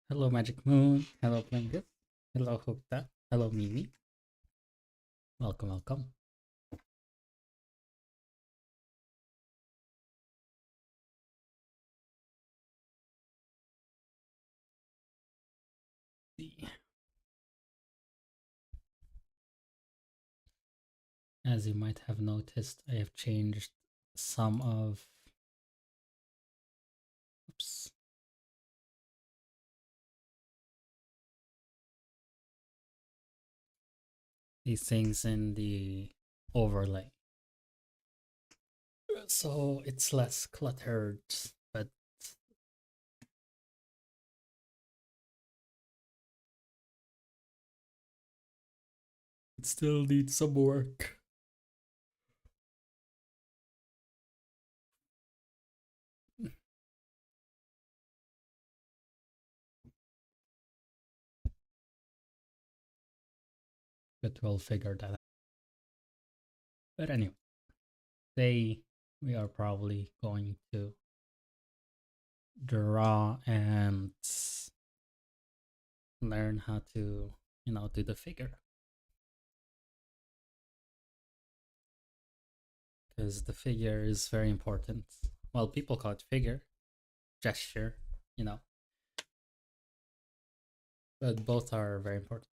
Hello, Magic Moon. Hello, Plankett. Hello, Hookta. Hello, Mimi. Welcome, welcome. As you might have noticed, I have changed some of oops, these things in the overlay. So it's less cluttered, but it still needs some work. But we'll figure that out. But anyway, today we are probably going to draw and learn how to, do the figure. Because the figure is very important. Well, people call it figure, gesture, you know, but both are very important.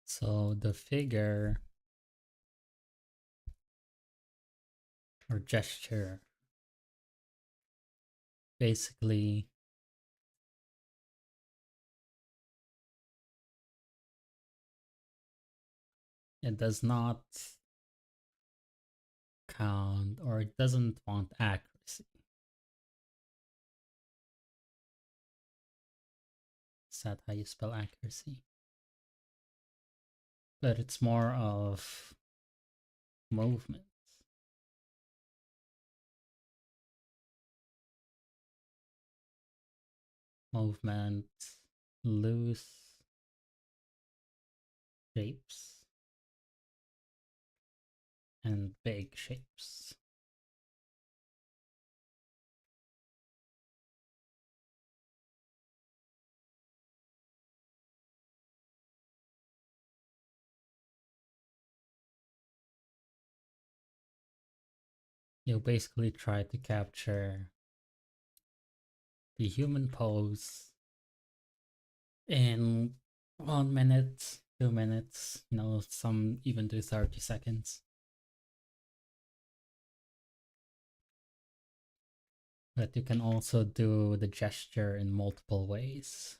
So the figure or gesture basically it does not count or it doesn't want accuracy. Is that how you spell accuracy? But it's more of movement. Movement, loose shapes, and big shapes. You basically try to capture the human pose in 1 minute, 2 minutes, some even do 30 seconds. But you can also do the gesture in multiple ways.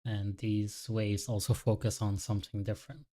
And these ways also focus on something different.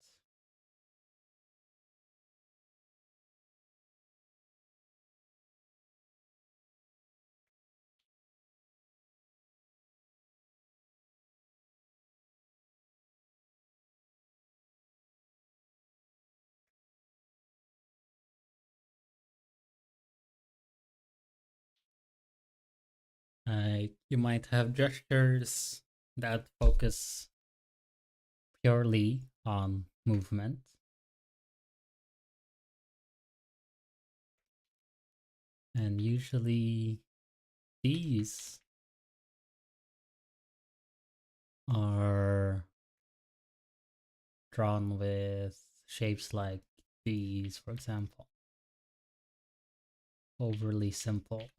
You might have gestures that focus purely on movement. And usually these are drawn with shapes like these, for example. Overly simple.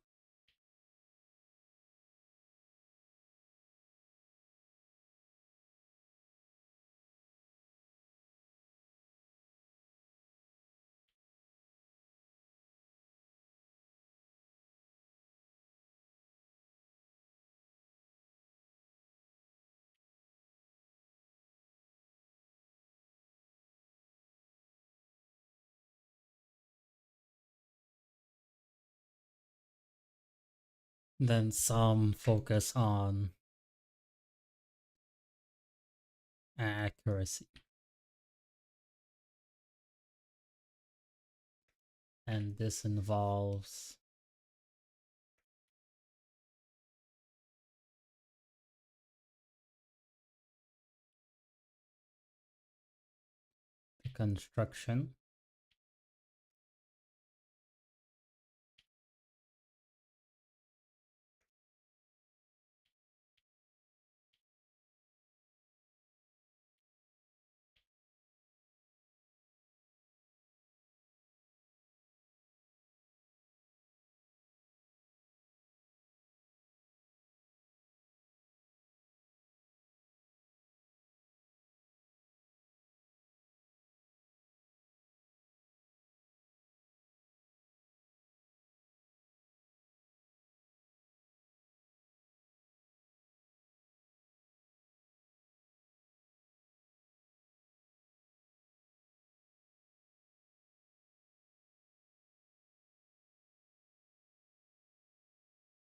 Then some focus on accuracy. And this involves the construction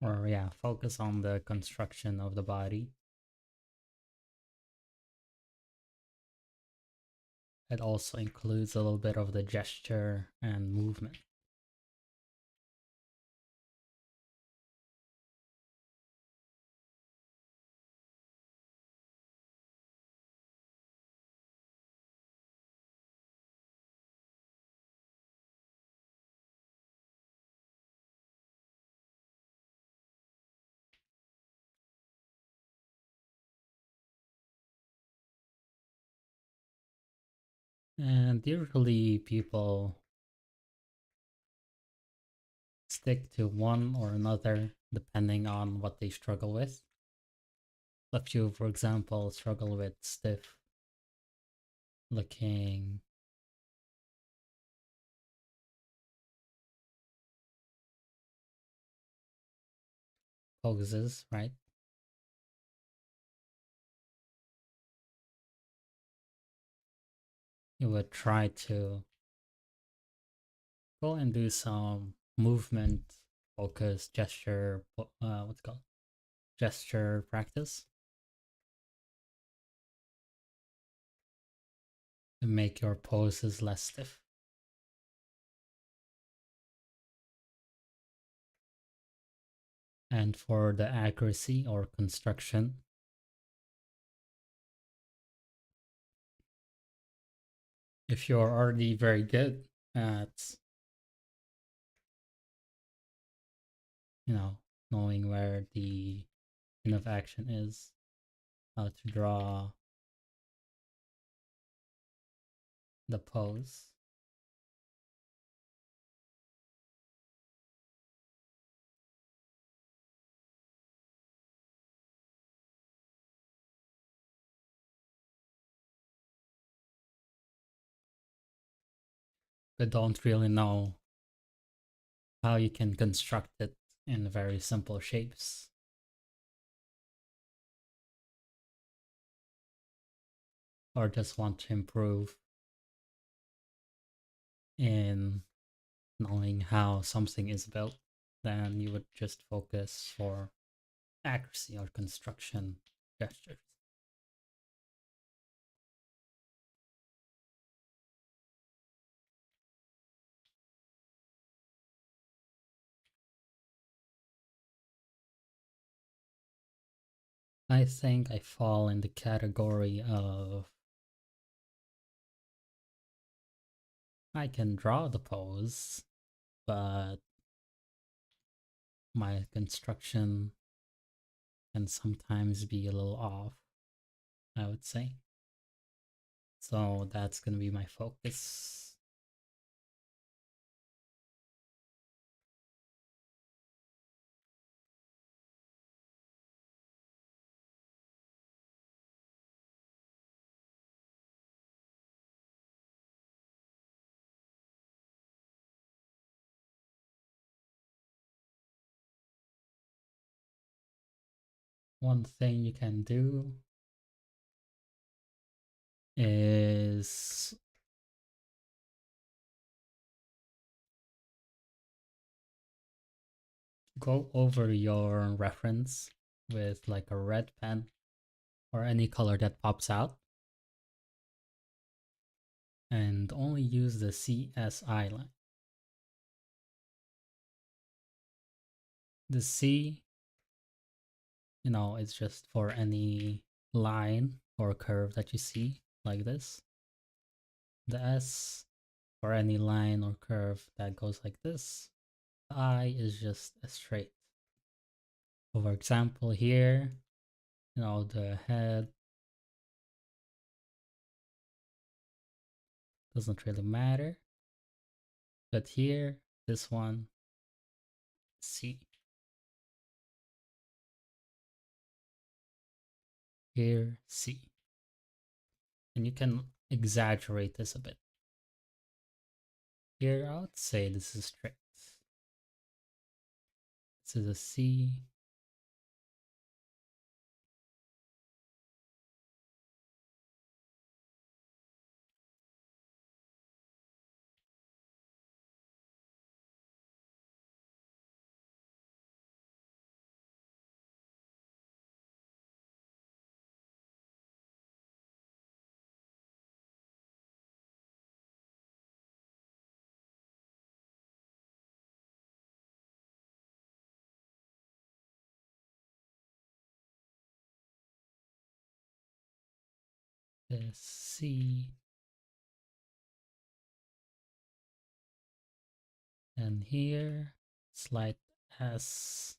or yeah, focus on the construction of the body. It also includes a little bit of the gesture and movement. And usually people stick to one or another depending on what they struggle with. If you, for example, struggle with stiff looking poses, right? You would try to go and do some movement focus gesture, what's it called? Gesture practice to make your poses less stiff. And for the accuracy or construction, if you're already very good at, knowing where the pin of action is, how to draw the pose, but don't really know how you can construct it in very simple shapes. Or just want to improve in knowing how something is built, then you would just focus for accuracy or construction gestures. I think I fall in the category of I can draw the pose, but my construction can sometimes be a little off, I would say. So that's going to be my focus. One thing you can do is go over your reference with like a red pen or any color that pops out and only use the CSI line. The C, it's just for any line or curve that you see like this. The S for any line or curve that goes like this. The I is just a straight. For example, here, the head doesn't really matter. But here, this one, C. Here, C. And you can exaggerate this a bit. Here, I would say this is straight. This is a C. This C. And here, slight S.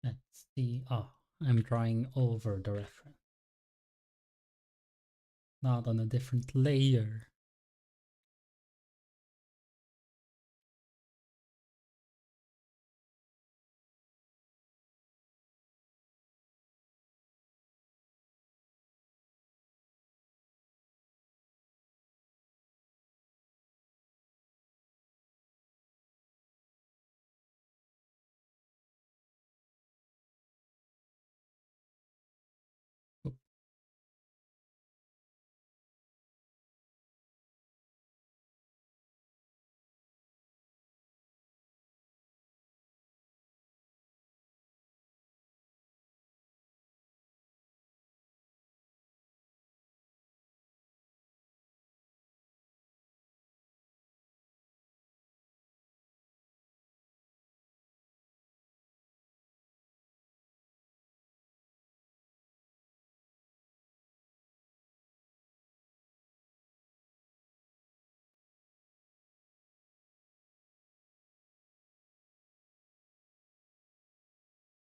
That's the, I'm drawing over the reference. Not on a different layer. Oop.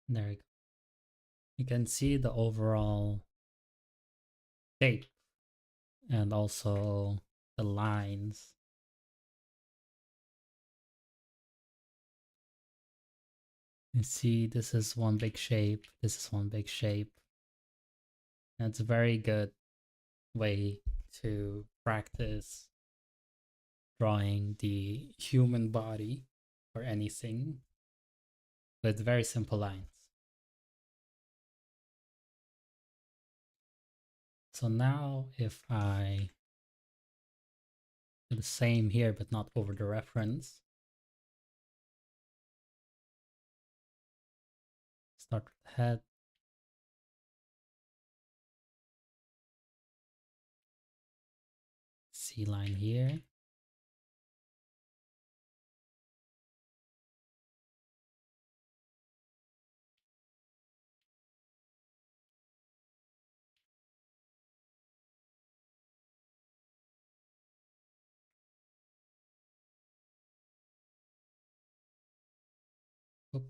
There you go. You can see the overall shape and also the lines. You see, this is one big shape, this is one big shape. And it's a very good way to practice drawing the human body or anything with very simple lines. So now if I do the same here but not over the reference, start with the head, C line here, oop,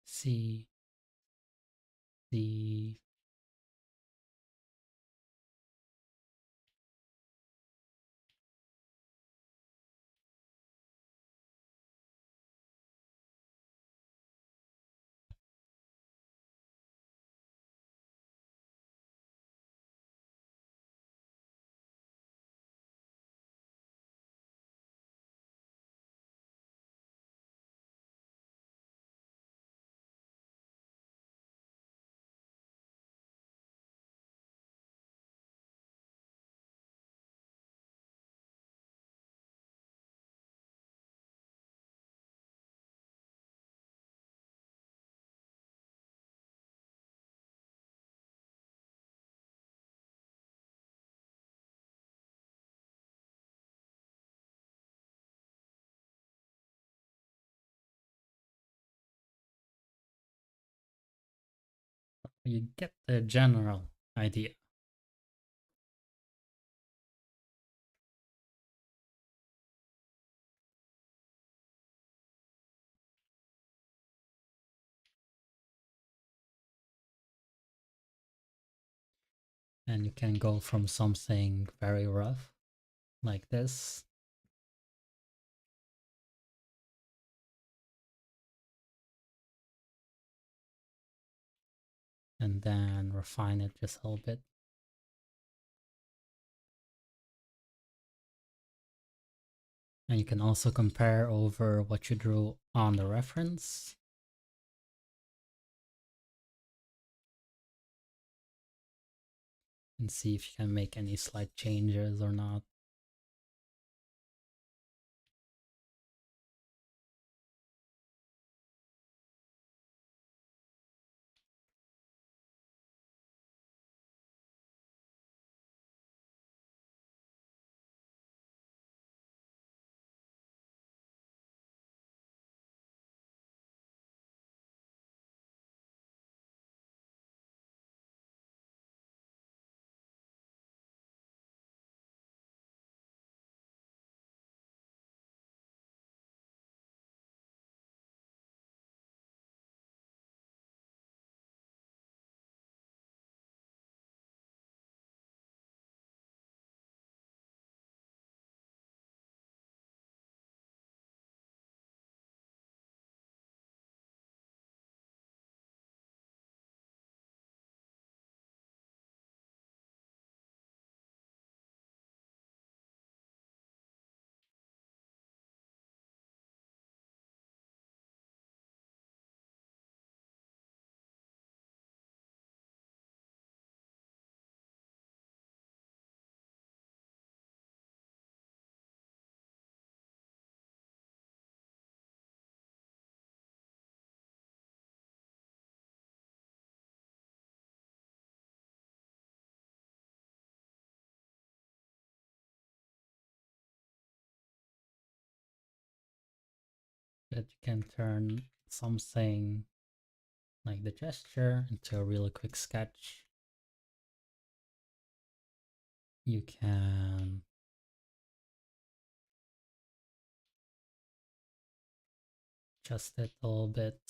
C, D, You get the general idea. And you can go from something very rough, like this, and then refine it just a little bit. And you can also compare over what you drew on the reference. And see if you can make any slight changes or not. That you can turn something like the gesture into a really quick sketch. You can adjust it a little bit.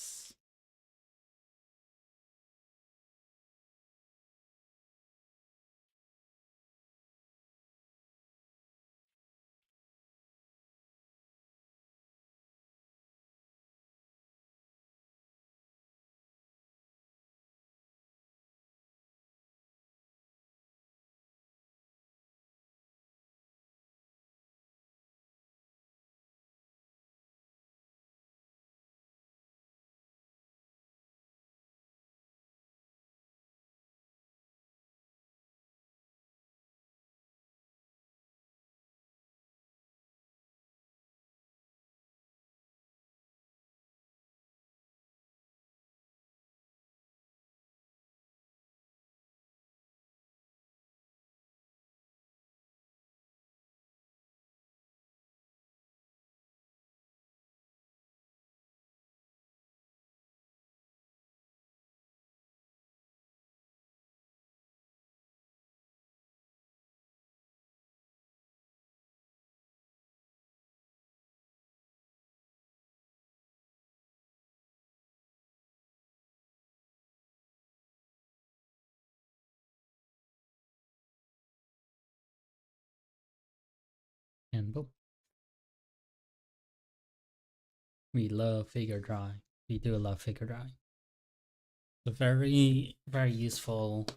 And boom. We love figure drawing. We do love figure drawing. A very, very useful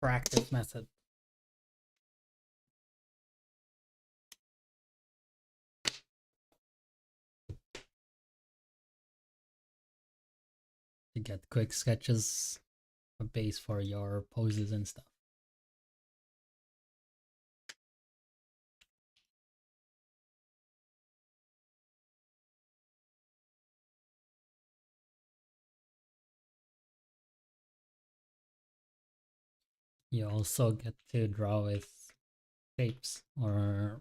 practice method. To get quick sketches, a base for your poses and stuff. You also get to draw with shapes or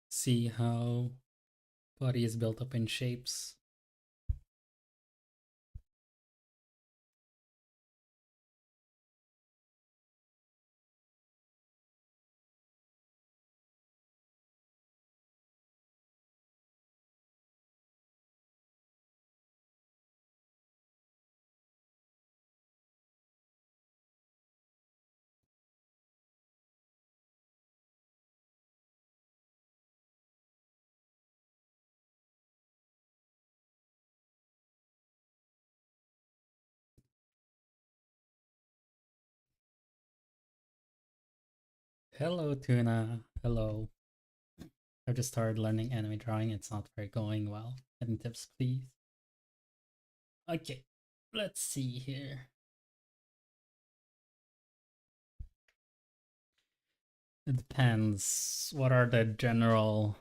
see how body is built up in shapes. Hello, Tuna. Hello. I've just started learning anime drawing. It's not very going well. Any tips, please? Okay, let's see here. It depends. What are the general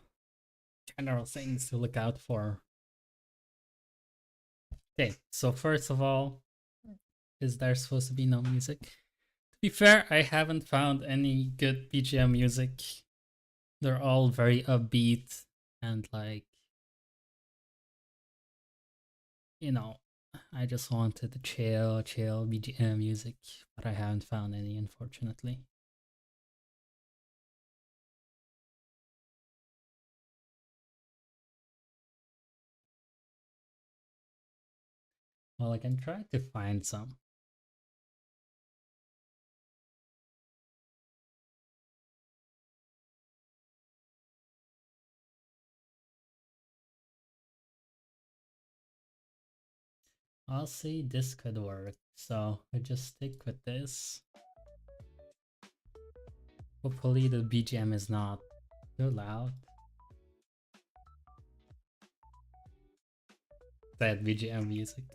things to look out for? Okay, so first of all, is there supposed to be no music? To be fair, I haven't found any good BGM music. They're all very upbeat and like, you know, I just wanted the chill BGM music, but I haven't found any, unfortunately. Well, I can try to find some. I'll see this could work, so I just stick with this. Hopefully the BGM is not too loud. That BGM music.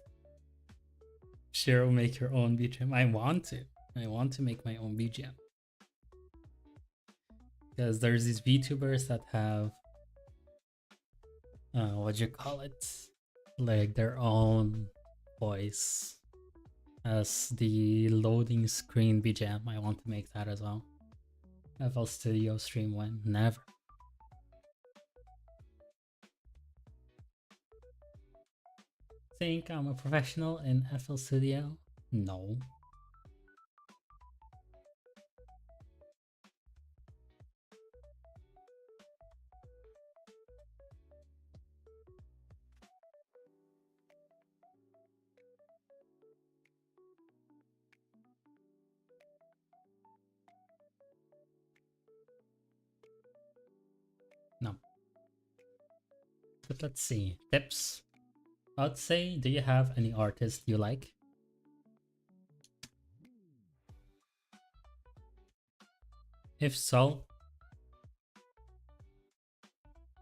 Shiro, make your own BGM. I want to make my own BGM. Because there's these VTubers that have what do you call it? Like their own voice as the loading screen BGM. I want to make that as well. FL Studio stream when? Never. Think I'm a professional in FL Studio? No. No. But let's see. Tips. I'd say, do you have any artist you like? If so,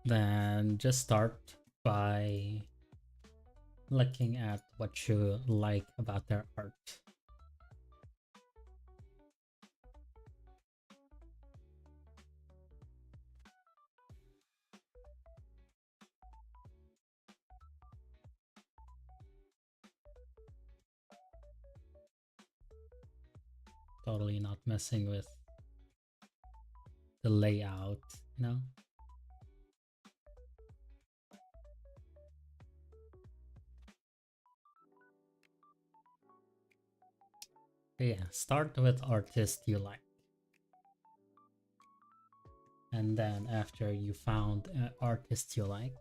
then just start by looking at what you like about their art. Totally not messing with the layout, you know? But yeah, start with artist you like. And then after you found an artist you like,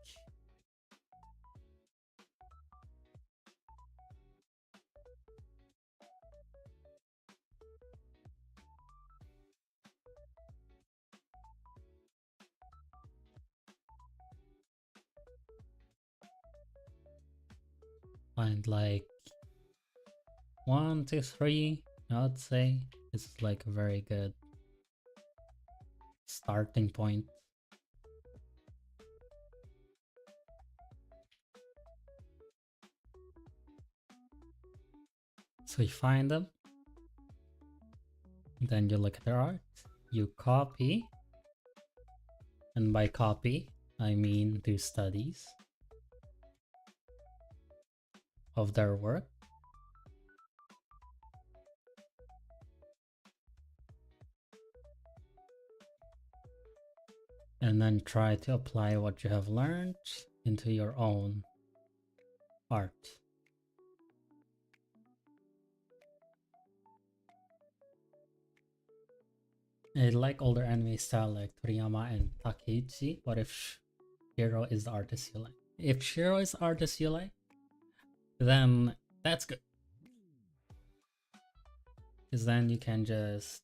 find like 1 to 3, I'd say. This is like a very good starting point. So you find them, then you look at their art, you copy, and by copy, I mean do studies of their work. And then try to apply what you have learned into your own art. I like older anime style like Toriyama and Takeichi. What if Shiro is the artist you like? If Shiro is the artist you like, then that's good. Because then you can just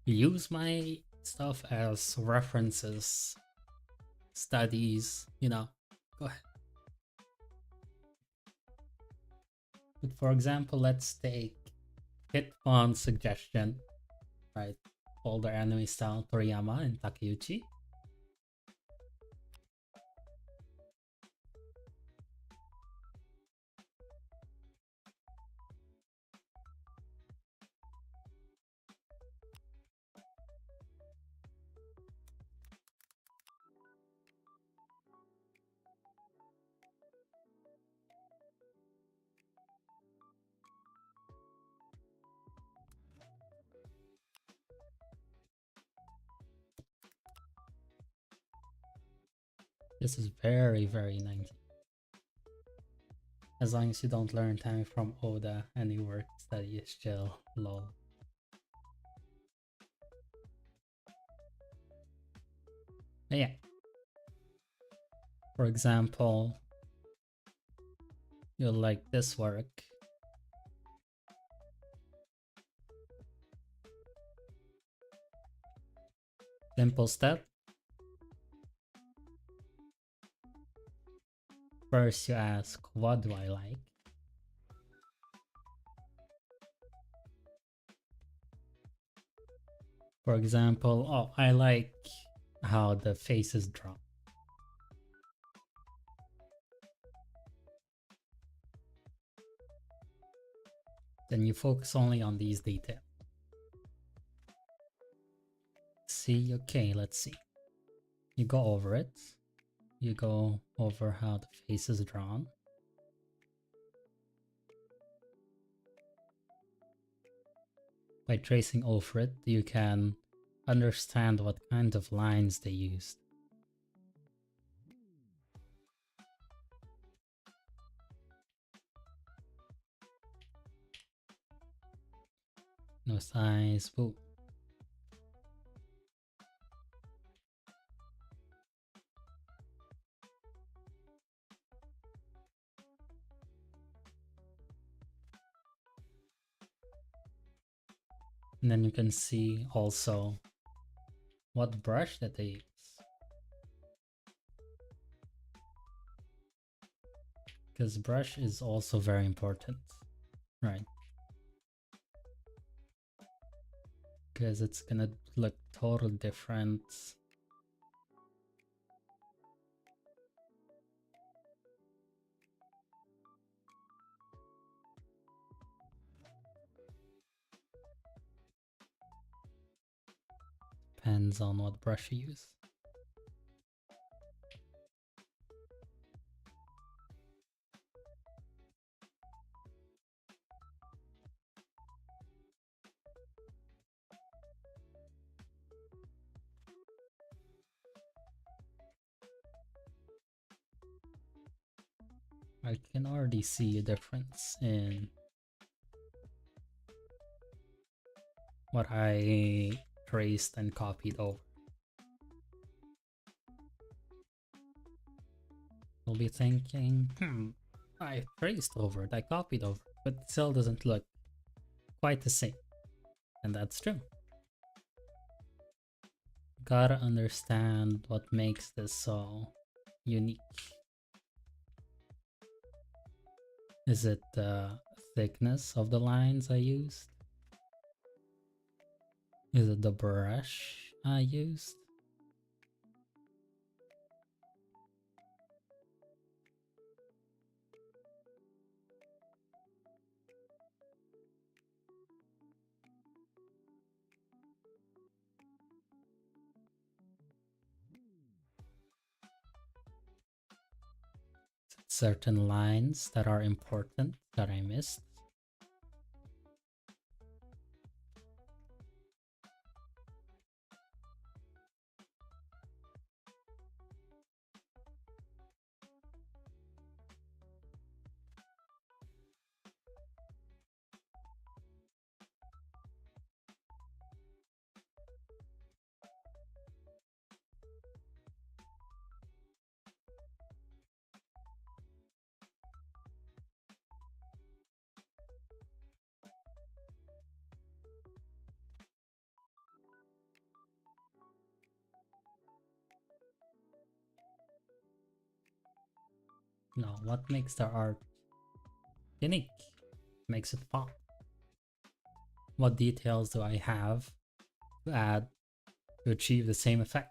use my stuff as references, studies, you know. Go ahead. But for example, let's take hit font suggestion, right? Older anime style Toriyama and Takeuchi. This is very, very 90. As long as you don't learn time from Oda and you work study is still low. But yeah. For example, you'll like this work. Simple step. First you ask, what do I like? For example, oh, I like how the face is drawn. Then you focus only on these details. See, okay, let's see. You go over it. You go over how the face is drawn. By tracing over it, you can understand what kind of lines they used. No size, boom. And then you can see also what brush that they use. Because brush is also very important, right? Because it's gonna look totally different. Depends on what brush you use. I can already see a difference in what I traced and copied over. You'll be thinking, I traced over it, I copied over it, but it still doesn't look quite the same. And that's true. Gotta understand what makes this so unique. Is it the thickness of the lines I used? Is it the brush I used? Certain lines that are important that I missed? No, what makes the art unique? Makes it pop. What details do I have to add to achieve the same effect?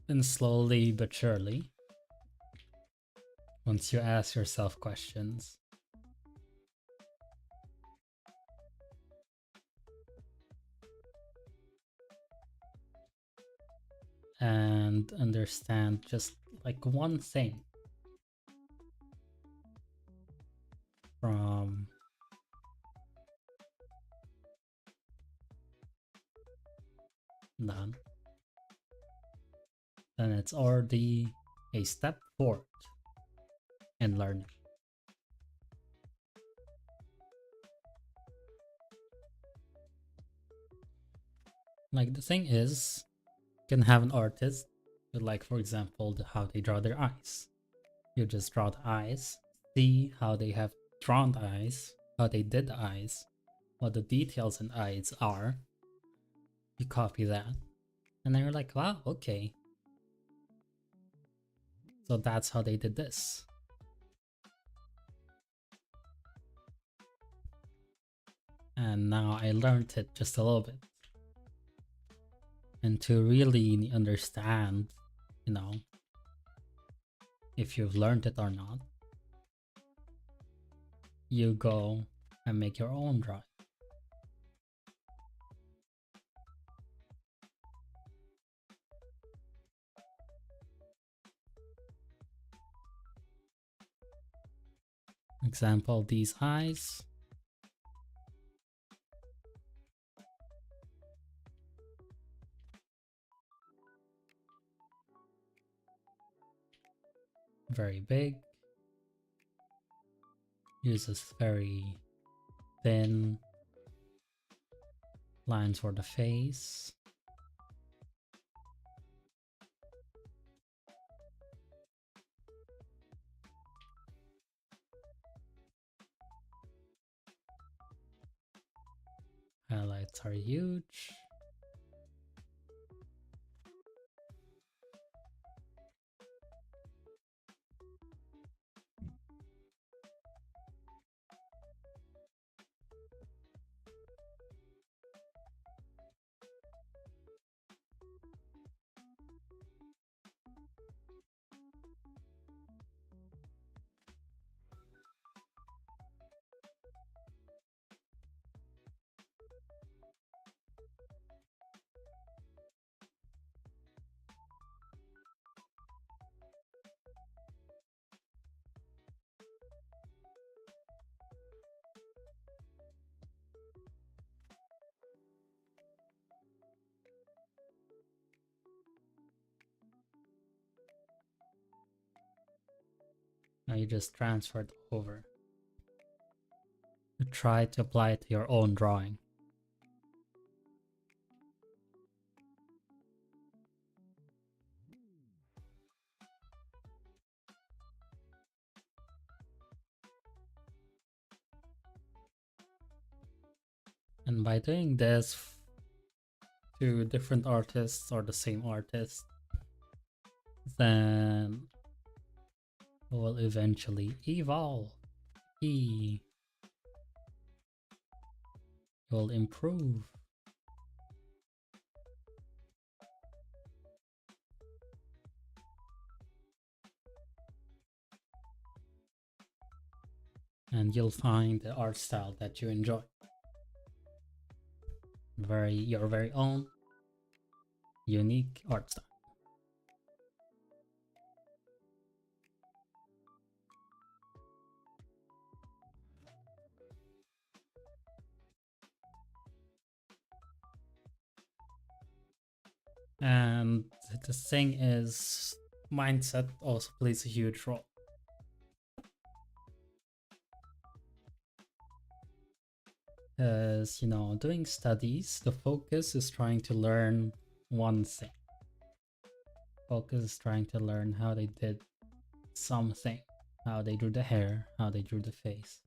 And slowly but surely, once you ask yourself questions, and understand just like one thing from none, then it's already a step forward in learning. Like the thing is, you can have an artist, like for example, how they draw their eyes. You just draw the eyes, see how they have drawn the eyes, how they did the eyes, what the details in eyes are. You copy that, and then you're like, wow, okay. So that's how they did this. And now I learned it just a little bit. And to really understand, you know, if you've learned it or not, you go and make your own drawing. Example, these eyes. Very big. Uses very thin lines for the face. Highlights are huge. Now you just transfer it over. You try to apply it to your own drawing. And by doing this to different artists or the same artist, then it will eventually evolve. It will improve. And you'll find the art style that you enjoy. Your very own unique art style. And the thing is, mindset also plays a huge role. Because, you know, doing studies, the focus is trying to learn one thing. Focus is trying to learn how they did something, how they drew the hair, how they drew the face.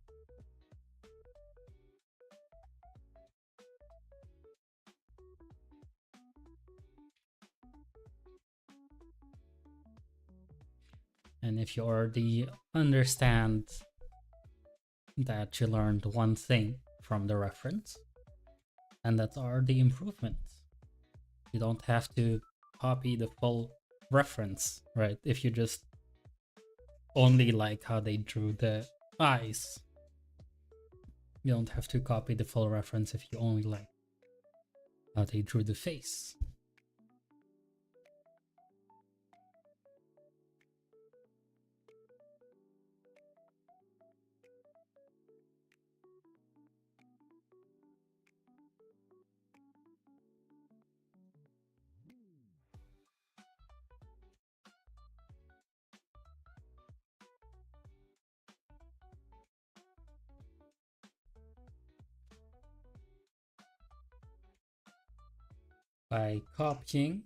mean, if you already understand that you learned one thing from the reference, and that's already improvement. You don't have to copy the full reference, right? If you just only like how they drew the eyes, you don't have to copy the full reference if you only like how they drew the face. By copying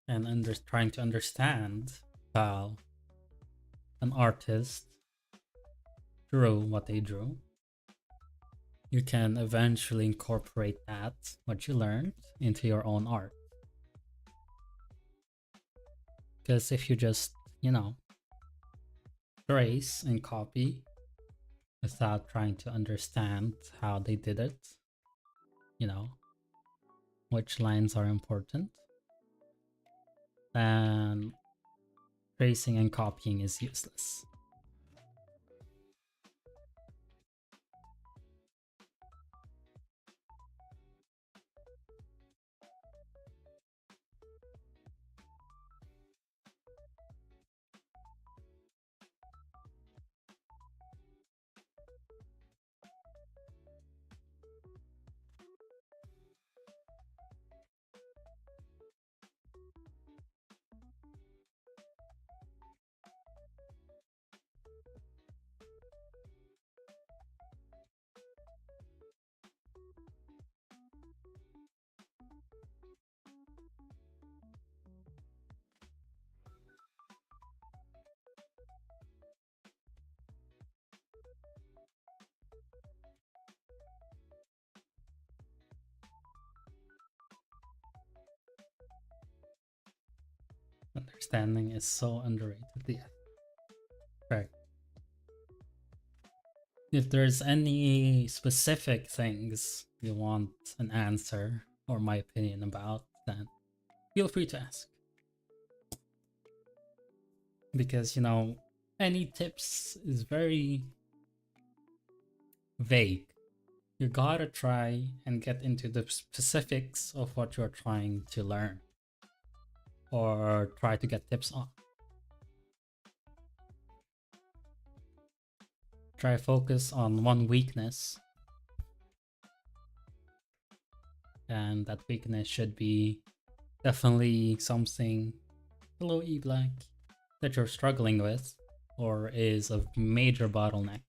and trying to understand how an artist drew what they drew, you can eventually incorporate that, what you learned, into your own art. Because if you just, trace and copy without trying to understand how they did it, which lines are important, then tracing and copying is useless. Understanding is so underrated. Yeah. Right. If there's any specific things you want an answer or my opinion about, then feel free to ask. Because, any tips is very vague. You gotta try and get into the specifics of what you're trying to learn or try to get tips on. Try focus on one weakness, and that weakness should be definitely something below E Black that you're struggling with or is a major bottleneck.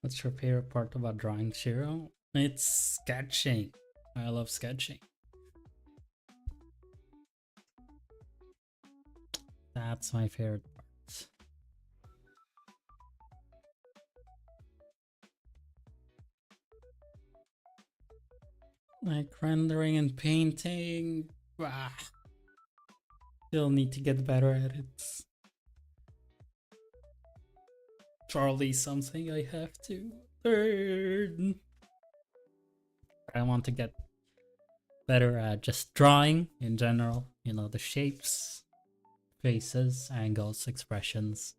What's your favorite part about drawing, Shiro? It's sketching. I love sketching. That's my favorite part. Like rendering and painting. Still need to get better at it. Probably something I have to learn. I want to get better at just drawing in general. You know, the shapes, faces, angles, expressions,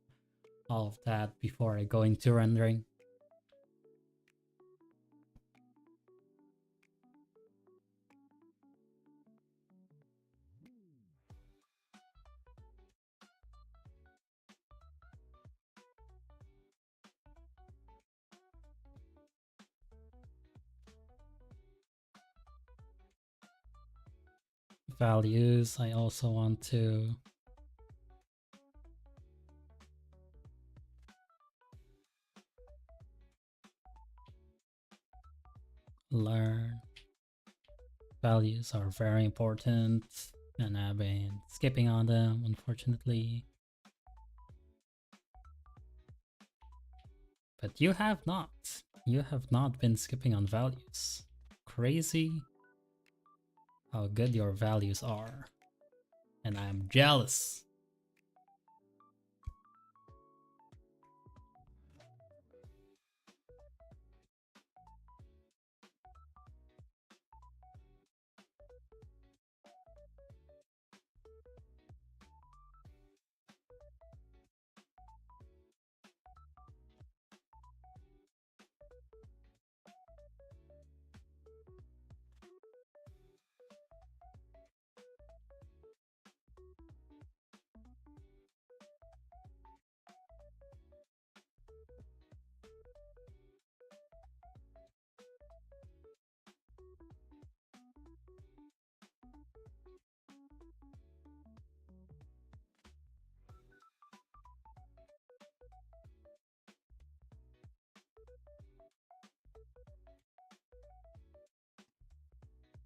all of that before I go into rendering. Values, I also want to learn. Values are very important, and I've been skipping on them, unfortunately. But you have not. You have not been skipping on values. Crazy how good your values are. And I'm jealous.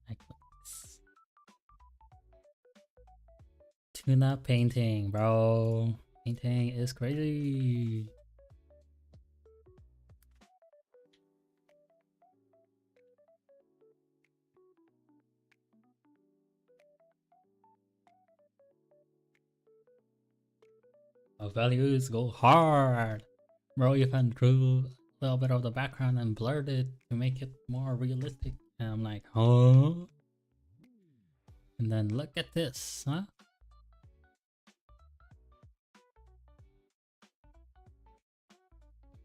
Like this. Tuna painting, bro. Painting is crazy. Our values go hard. Bro, you can drew a little bit of the background and blurred it to make it more realistic. And I'm like, huh? And then look at this, huh?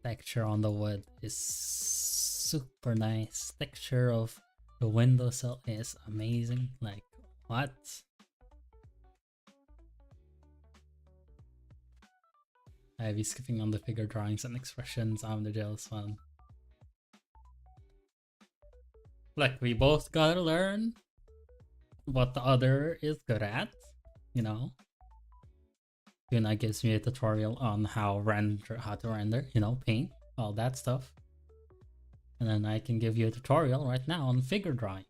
Texture on the wood is super nice. Texture of the windowsill is amazing. Like, what? I'll be skipping on the figure drawings and expressions. I'm the jealous one. Like, we both gotta learn what the other is good at, you know? Yuna gives me a tutorial on how to render, you know, paint, all that stuff. And then I can give you a tutorial right now on figure drawing.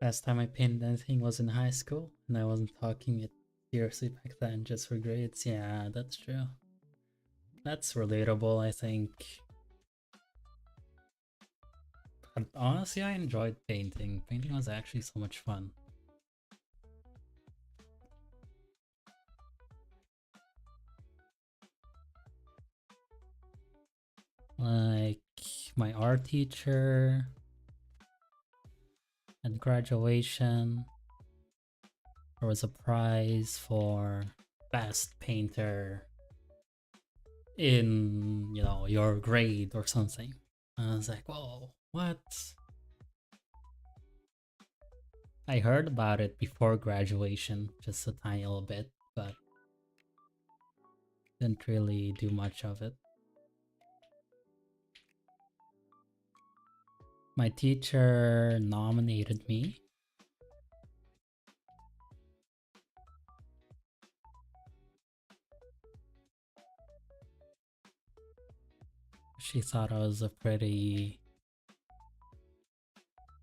Last time I painted anything was in high school, and I wasn't talking it seriously back then, just for grades. Yeah, that's true. That's relatable, I think. But honestly, I enjoyed painting. Painting was actually so much fun. Like, my art teacher at graduation, there was a prize for best painter in, you know, your grade or something. I was like, whoa, what? I heard about it before graduation, just a tiny little bit, but didn't really do much of it. My teacher nominated me. She thought I was a pretty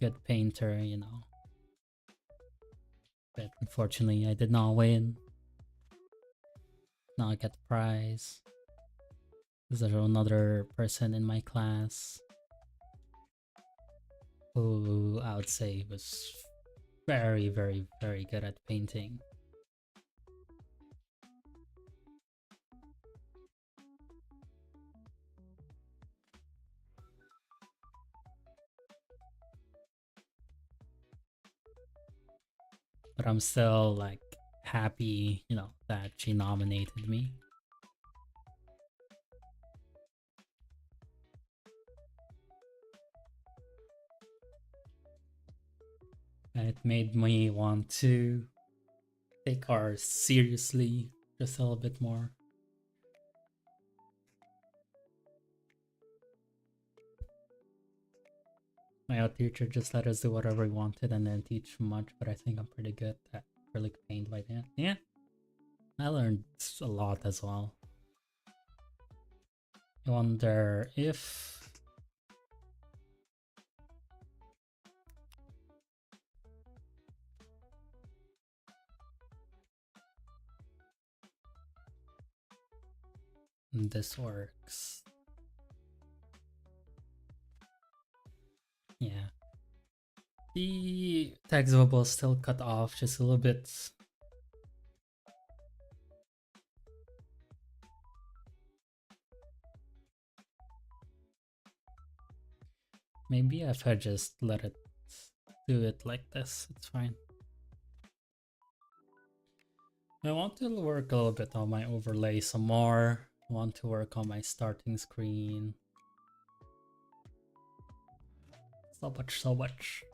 good painter, you know. But unfortunately, I did not win. Not get the prize. There's another person in my class who I would say was very, very, very good at painting. But I'm still like happy, you know, that she nominated me. And it made me want to take art seriously just a little bit more. My art teacher just let us do whatever we wanted and then teach much, but I think I'm pretty good at acrylic paint like that. Yeah, I learned a lot as well. I wonder if this works. Yeah. The text bubble is still cut off just a little bit. Maybe if I just let it do it like this, it's fine. I want to work a little bit on my overlay some more. I want to work on my starting screen. So much, so much.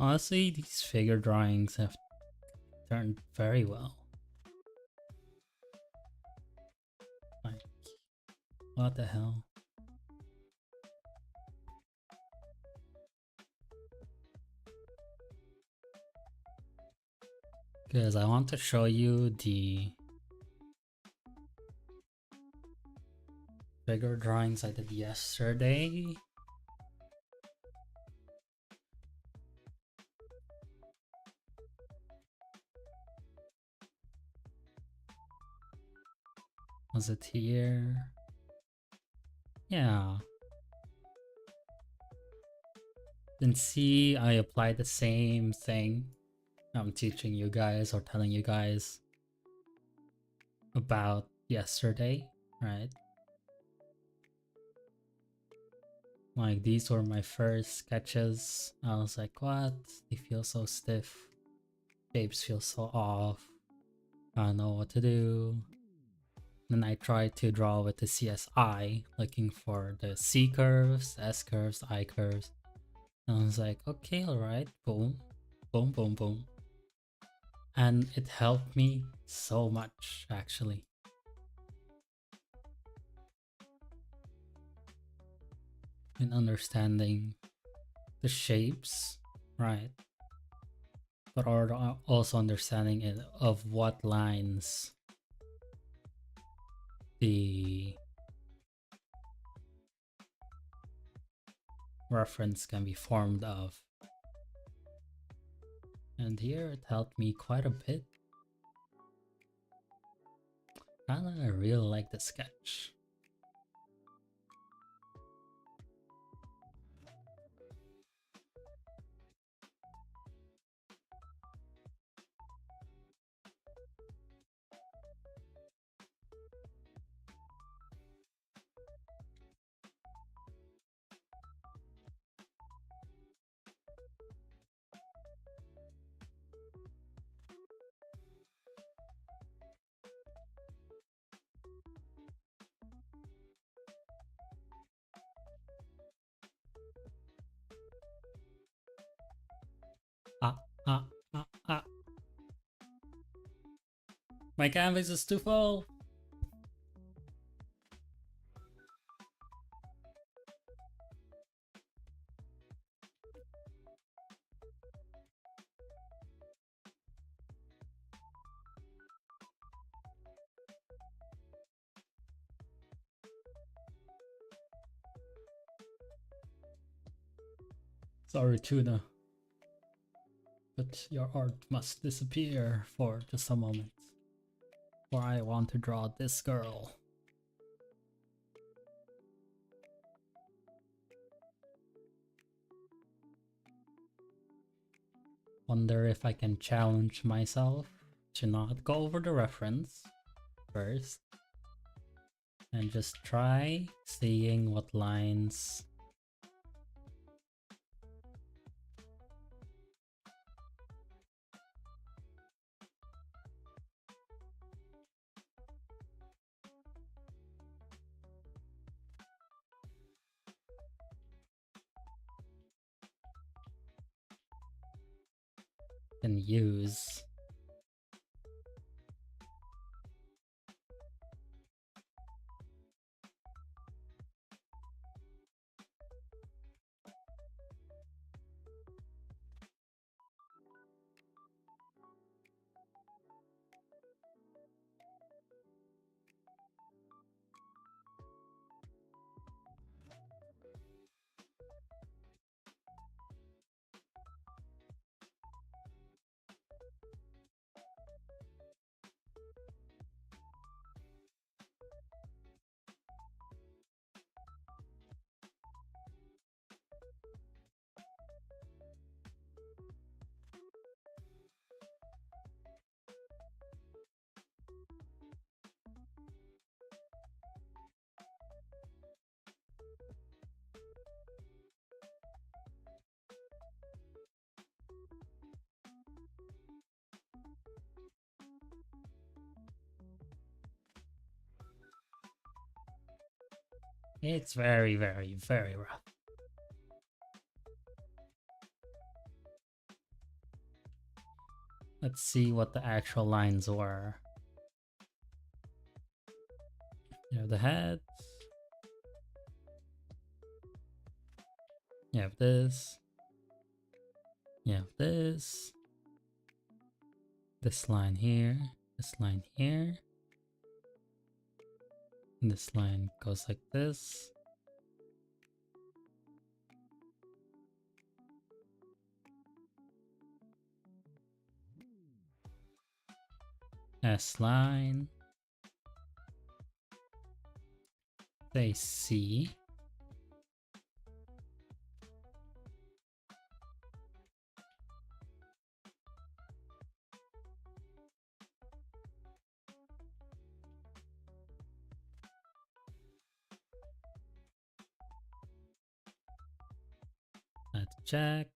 Honestly, these figure drawings have turned very well. Like, what the hell? Because I want to show you the figure drawings I did yesterday. Was it here? Yeah. Then see, I applied the same thing I'm teaching you guys or telling you guys about yesterday, right? Like, these were my first sketches. I was like, what? They feel so stiff. Shapes feel so off. I don't know what to do. Then I tried to draw with the CSI, looking for the C curves, S curves, I curves. And I was like, okay, alright, boom, boom, boom, boom. And it helped me so much, actually. In understanding the shapes right? But also understanding it of what lines the reference can be formed of. And here it helped me quite a bit. I really like the sketch. Ah, ah, ah, ah. My canvas is too full. Sorry, Tuna. But your art must disappear for just a moment. For I want to draw this girl. Wonder if I can challenge myself to not go over the reference first and just try seeing what lines can use. It's very, very, very rough. Let's see what the actual lines were. You have the head. You have this. You have this. This line here. This line here. And this line goes like this. S line. Say C. Let's check.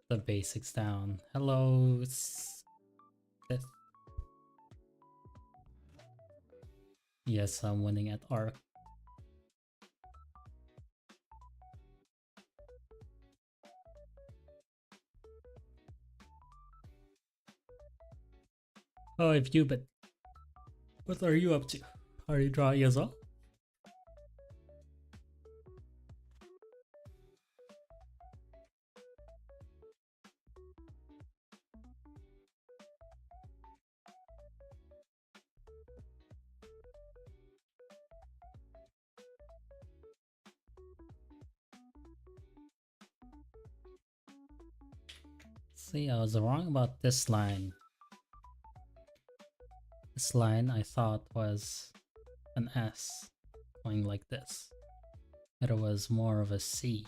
The basics down. Hello. Yes, I'm winning at Arc. Oh, if you, but what are you up to? Are you drawing as well? See, I was wrong about this line. This line I thought was an S going like this. It was more of a C.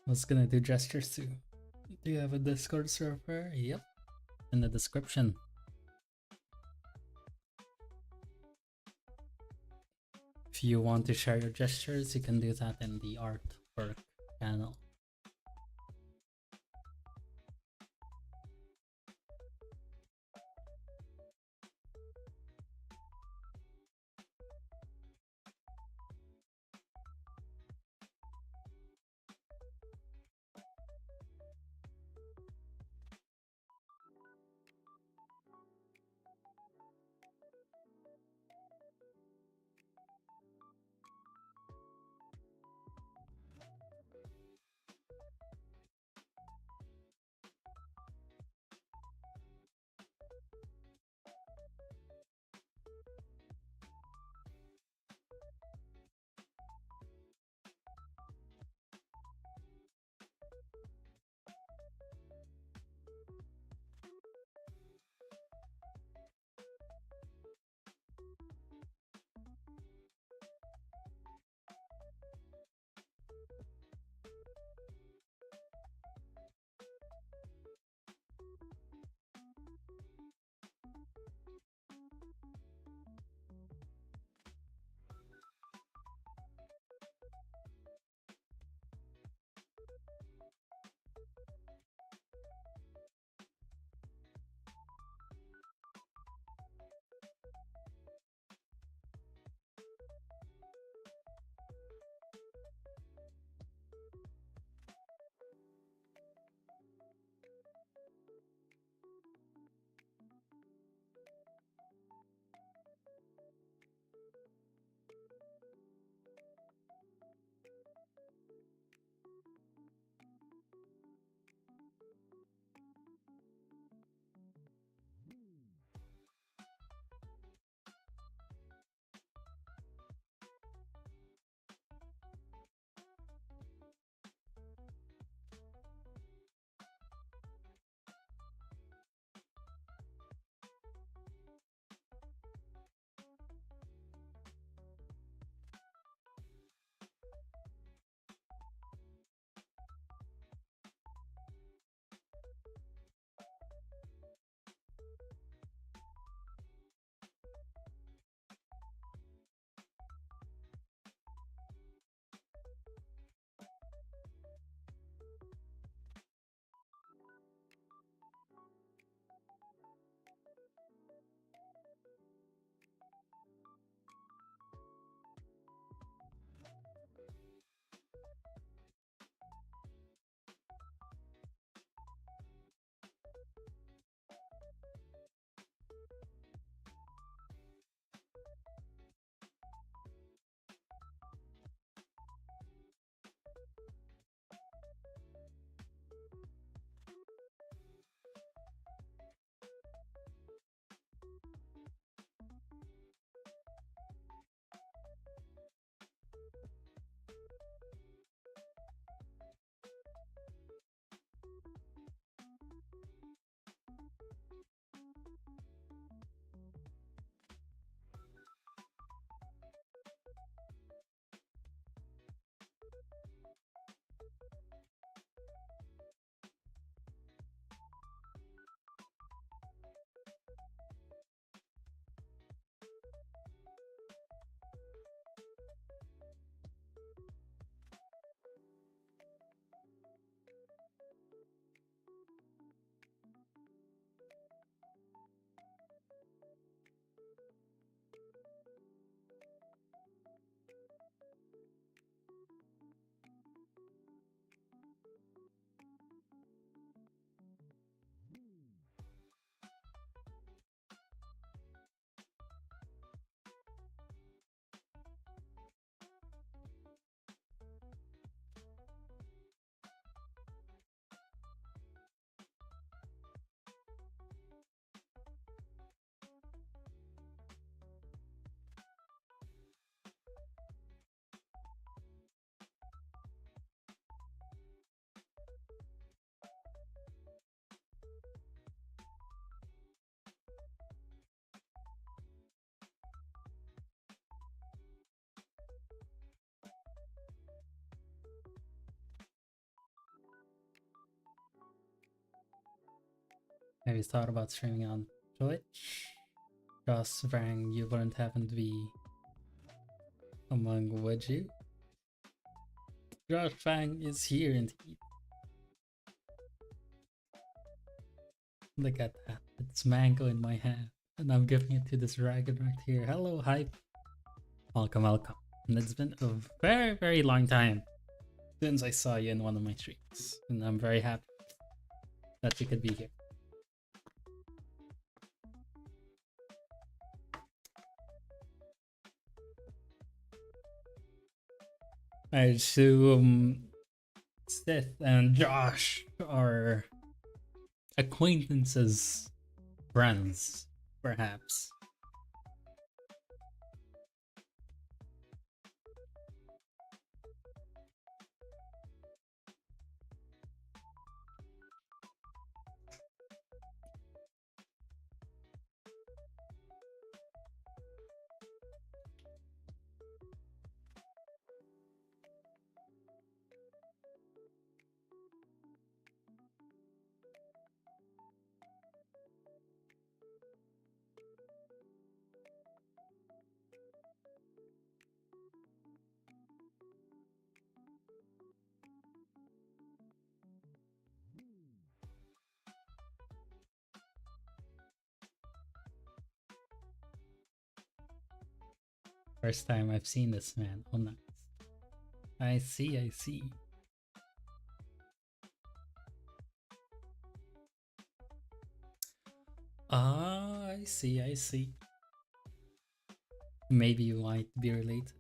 I was gonna do gestures too. Do you have a Discord server? Yep. In the description. If you want to share your gestures, you can do that in the artwork channel. Have you thought about streaming on Twitch? Just Vang, you wouldn't happen to be among, would you? Josh Fang is here indeed. Look at that. It's mango in my hand. And I'm giving it to this dragon right here. Hello, hype. Welcome, welcome. And it's been a very, very long time since I saw you in one of my streams. And I'm very happy that you could be here. I assume Sith and Josh are acquaintances, friends, perhaps. First time I've seen this man. Oh, nice. I see, I see. Ah, I see, I see. Maybe you might be related.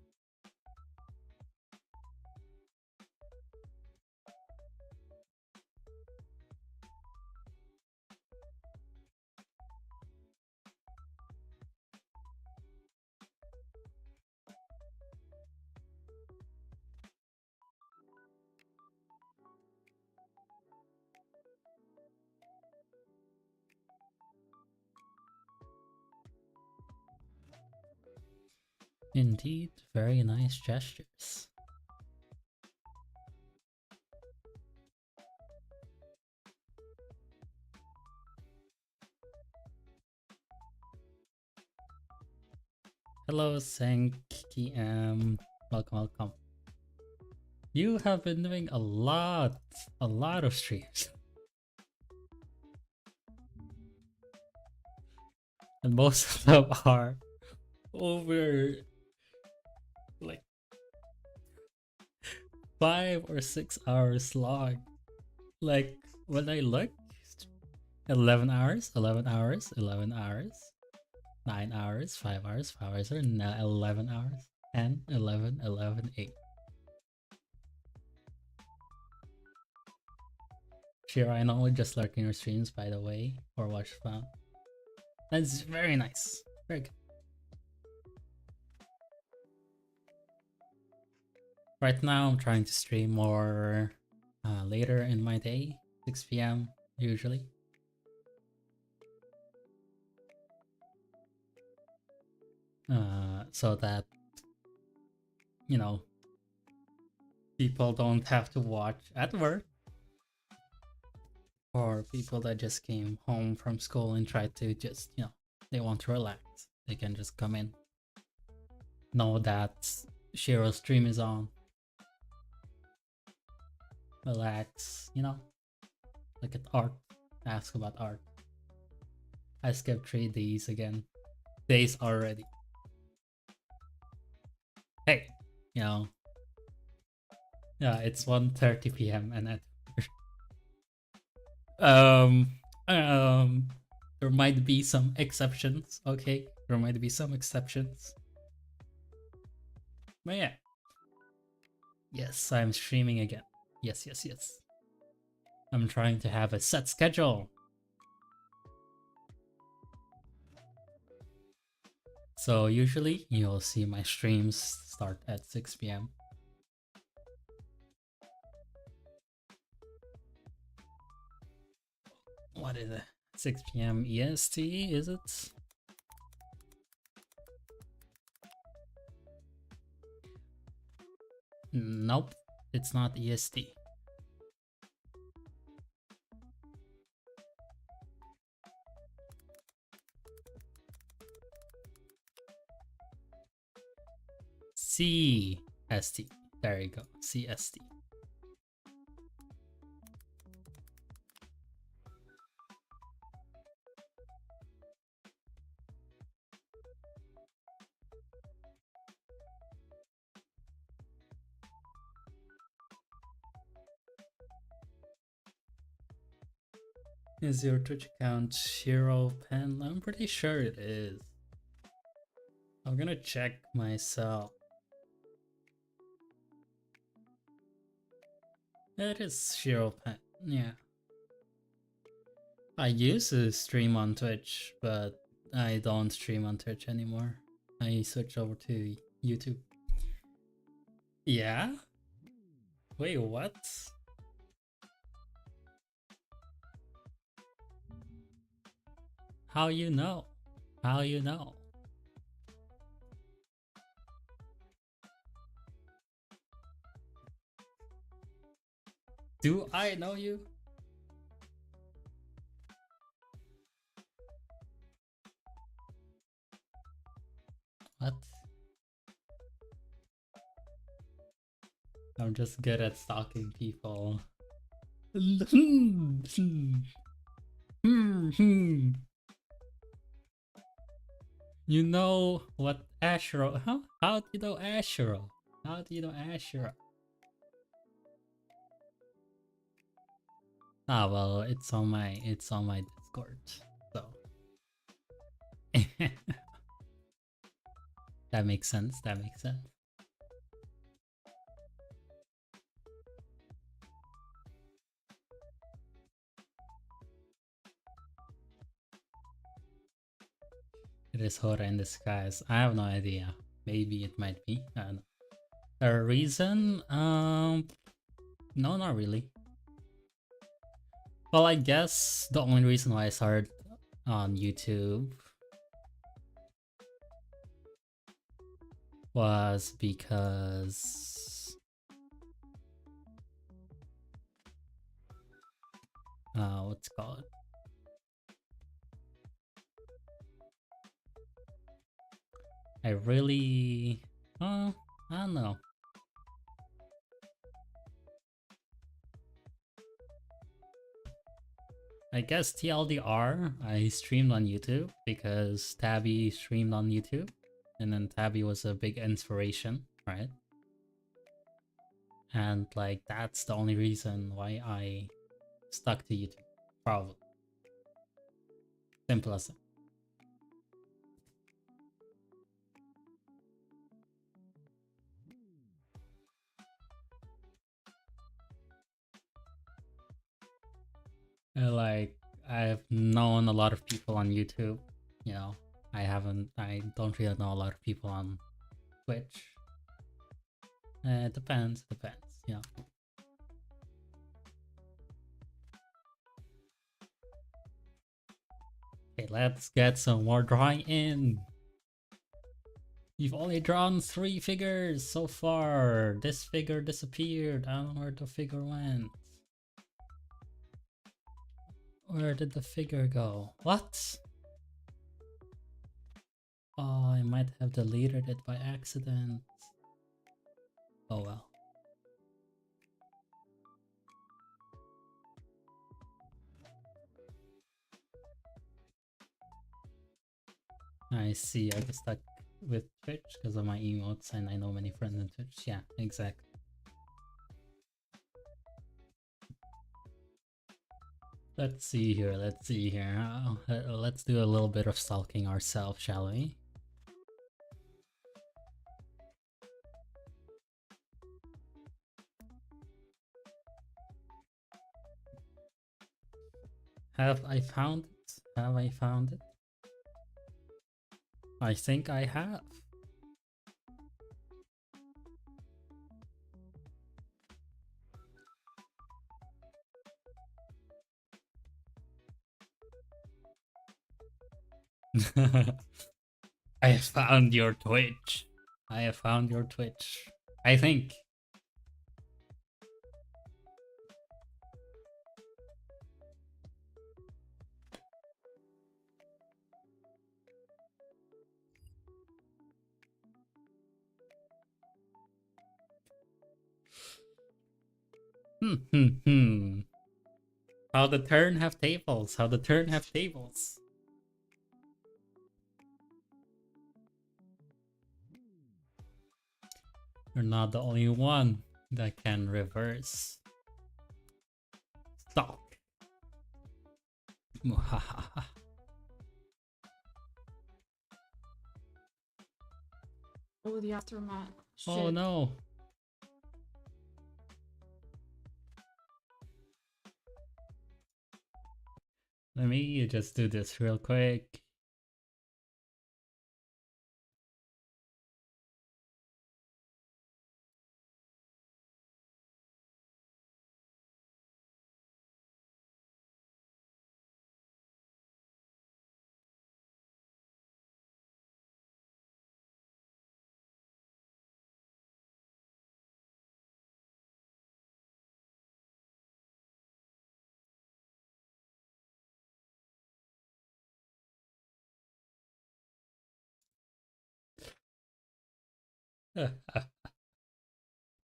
Indeed, very nice gestures. Hello, Senki M. Welcome, welcome. You have been doing a lot of streams. And most of them are over like 5 or 6 hours long. Like when I look, 11 hours, 11 hours, 11 hours, 9 hours, 5 hours, 5 hours, or 11 hours, 10, 11, 11, 8. Shiro, I know we're just lurking your streams, by the way, or watch fun. That's very nice. Very good. Right now, I'm trying to stream more later in my day, 6 p.m. usually. So that, you know, people don't have to watch at work, or people that just came home from school and try to just, you know, they want to relax. They can just come in, know that Shiro's stream is on, relax, you know, look at art, ask about art. I skipped 3 days again. Days already. Hey, you know, yeah, it's 1:30 p.m. and there might be some exceptions, okay? There might be some exceptions. But yeah. Yes, I'm streaming again. Yes, yes, yes. I'm trying to have a set schedule. So usually you'll see my streams start at 6 p.m. What is it? 6 p.m. EST, is it? Nope, it's not EST. CST. There you go. CST. Is your Twitch account SHIRO pen? I'm pretty sure it is. I'm gonna check myself. It is SHIRO pen, yeah. I used to stream on Twitch, but I don't stream on Twitch anymore. I switched over to YouTube. Yeah? Wait, what? How you know? How you know? Do I know you? What? I'm just good at stalking people. You know what Ashero? How do you know Ashero? How do you know Ashero? Ah, well, it's on my Discord, so that makes sense. That makes sense. It is Hora in disguise. I have no idea. Maybe it might be. I don't know. A reason? No, not really. Well, I guess the only reason why I started on YouTube was because what's it called? I really I don't know. I guess TLDR, I streamed on YouTube because Tabby streamed on YouTube, and then Tabby was a big inspiration, right? And like that's the only reason why I stuck to YouTube, probably. Simple as that. Like I've known a lot of people on YouTube, you know. I don't really know a lot of people on Twitch. It depends, you know. Okay, let's get some more drawing in. You've only drawn 3 figures so far. This figure disappeared. I don't know where the figure went. Where did the figure go? What? Oh, I might have deleted it by accident. Oh well. I see, I get stuck with Twitch because of my emotes and I know many friends in Twitch. Yeah, exactly. Let's see here, let's see here. Let's do a little bit of stalking ourselves, shall we? Have I found it? Have I found it? I think I have. I have found your Twitch. I have found your Twitch. I think. How the turn have tables? How the turn have tables? You're not the only one that can reverse. Stop. Muhahaha. Oh, the aftermath. Shit. Oh no. Let me just do this real quick.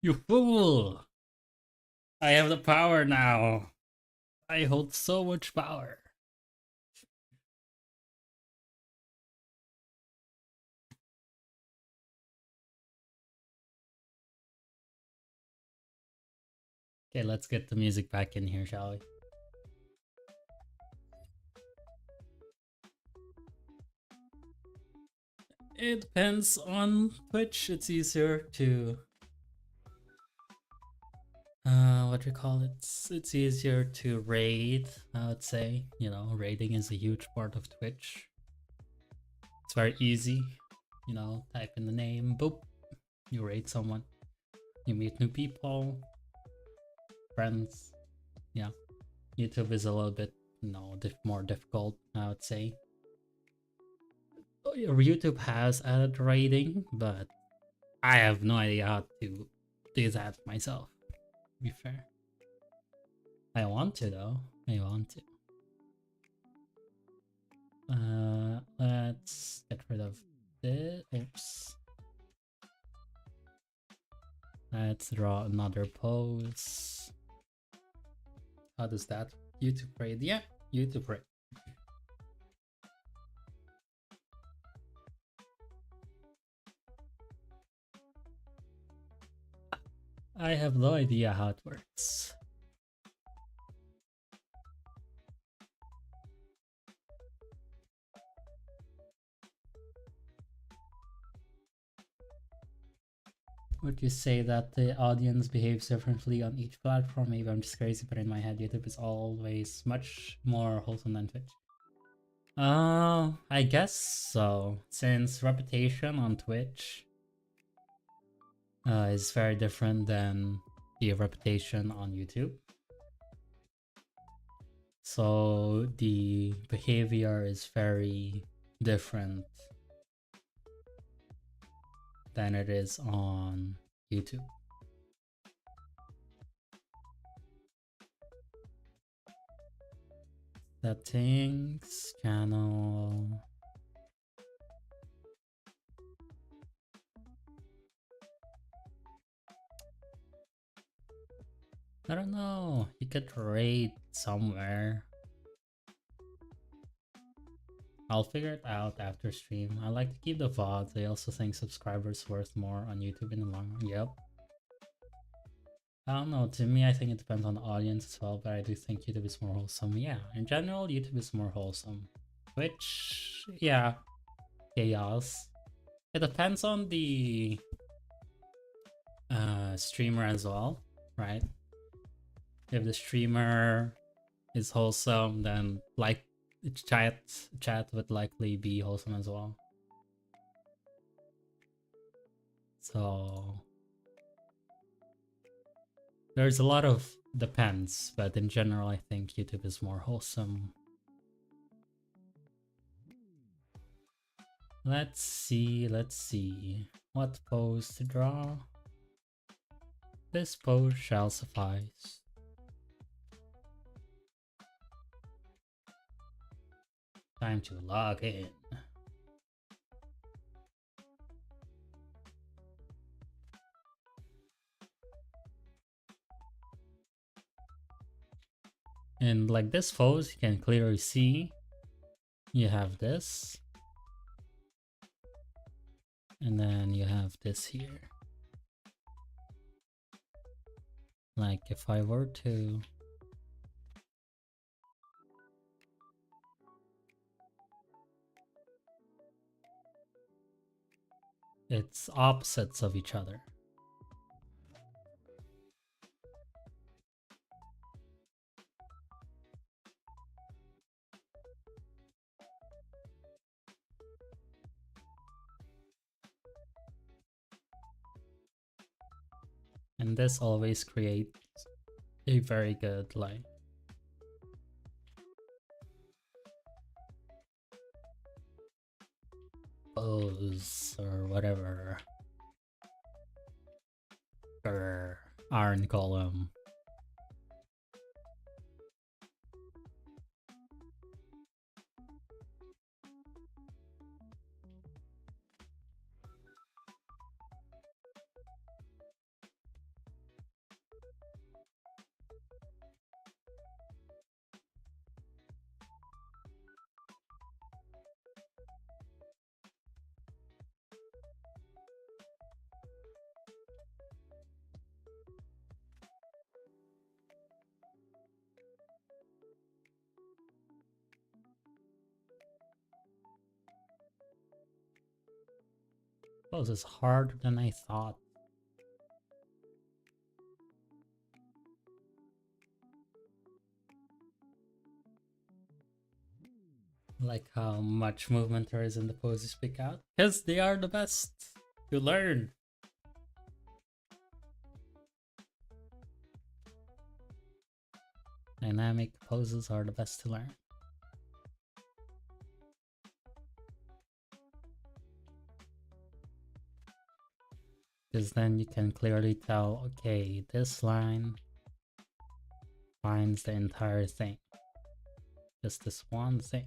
You fool! I have the power now. I hold so much power. Okay, let's get the music back in here, shall we? It depends on Twitch. It's easier to what do you call it? It's easier to raid, I would say. You know, raiding is a huge part of Twitch. It's very easy. You know, type in the name, boop, you raid someone. You meet new people, friends. Yeah. YouTube is a little bit, you know, more difficult, I would say. YouTube has added raiding, but I have no idea how to do that myself, to be fair. I want to though. I want to. Let's get rid of this. Oops. Let's draw another pose. How does that? YouTube raid? Yeah, YouTube raid. I have no idea how it works. Would you say that the audience behaves differently on each platform? Maybe I'm just crazy, but in my head, YouTube is always much more wholesome than Twitch. I guess so. Since reputation on Twitch is very different than the reputation on YouTube. So the behavior is very different than it is on YouTube. Settings, channel. I don't know. You could rate somewhere. I'll figure it out after stream. I like to keep the VODs. I also think subscribers worth more on YouTube in the long run. Yep. I don't know. To me, I think it depends on the audience as well, but I do think YouTube is more wholesome. Yeah, in general, YouTube is more wholesome. Which, yeah, chaos. It depends on the streamer as well, right? If the streamer is wholesome, then like chat would likely be wholesome as well. So there's a lot of depends, but in general, I think YouTube is more wholesome. Let's see. What pose to draw? This pose shall suffice. Time to log in. And like this pose, you can clearly see you have this. And then you have this here. Like if I were to it's opposites of each other. And this always creates a very good like pose or whatever. Or iron column. Pose is harder than I thought. Like how much movement there is in the pose you speak out. Because they are the best to learn. Dynamic poses are the best to learn. Because then you can clearly tell, okay, this line finds the entire thing. Just this one thing.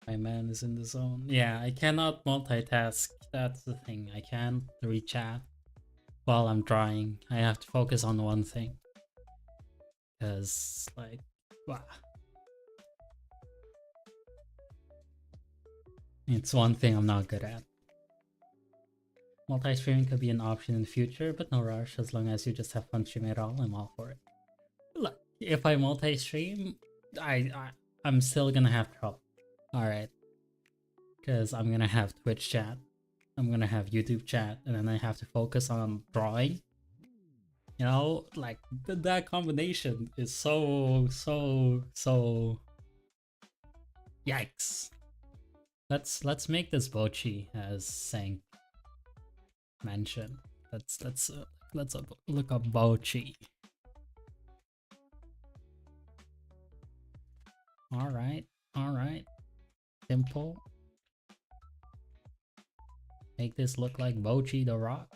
My man is in the zone. Yeah, I cannot multitask. That's the thing. I can't reach chat while I'm drawing. I have to focus on one thing. Because, like, wow. It's one thing I'm not good at. Multi-streaming could be an option in the future, but no rush. As long as you just have fun streaming it all, I'm all for it. Look, if I multi-stream, I'm still gonna have trouble. Alright. Because I'm gonna have Twitch chat, I'm gonna have YouTube chat, and then I have to focus on drawing. You know, like that combination is so yikes. Let's make this Bochi as Sank mentioned. Let's look up Bochi. All right. Simple. Make this look like Bochi the Rock.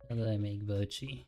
How did I make Bochi?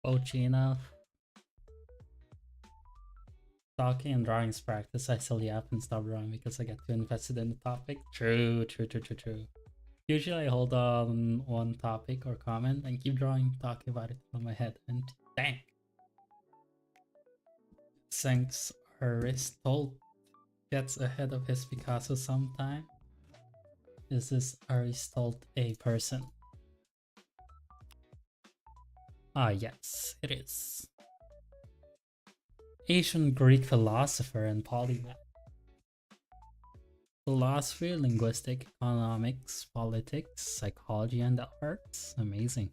Poachy enough. Talking and drawing is practice. I still yap and stop drawing because I get too invested in the topic. True. Usually I hold on one topic or comment and keep drawing, talking about it on my head, and dang. Thanks Aristotle gets ahead of his Picasso sometime. Is this Aristotle a person? Ah yes, it is. Ancient Greek philosopher and polymath. Philosophy, linguistic, economics, politics, psychology, and the arts. Amazing.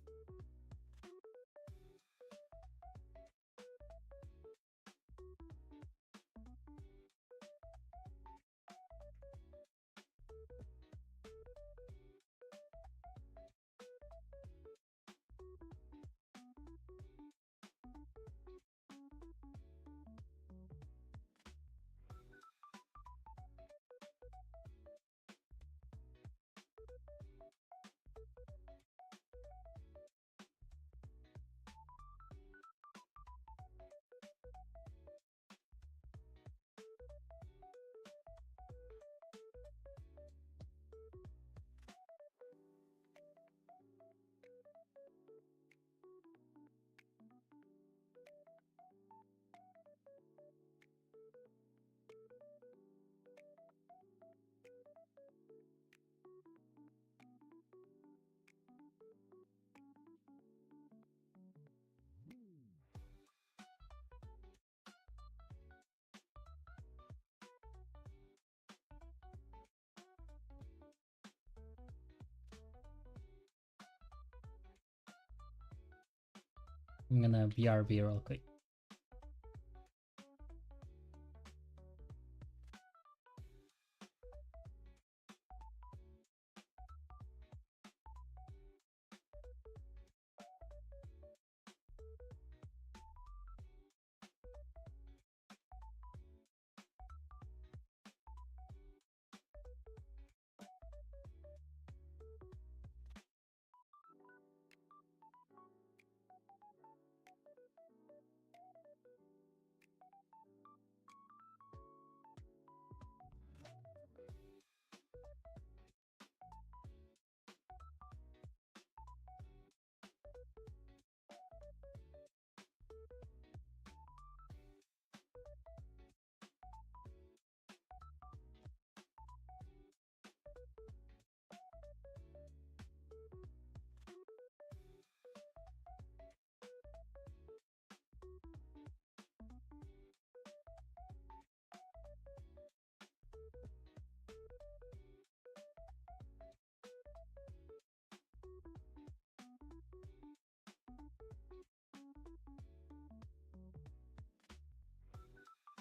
I'm gonna BRB real quick.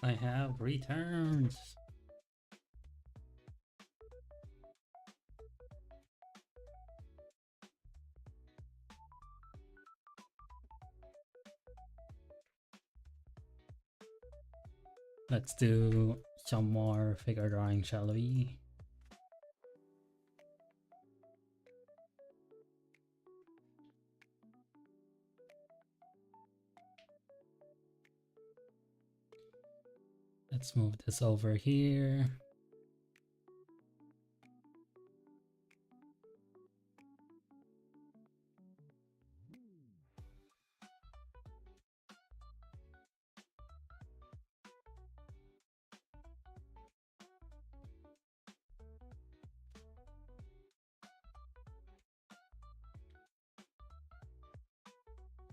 I have returned. Let's do some more figure drawing, shall we? Let's move this over here.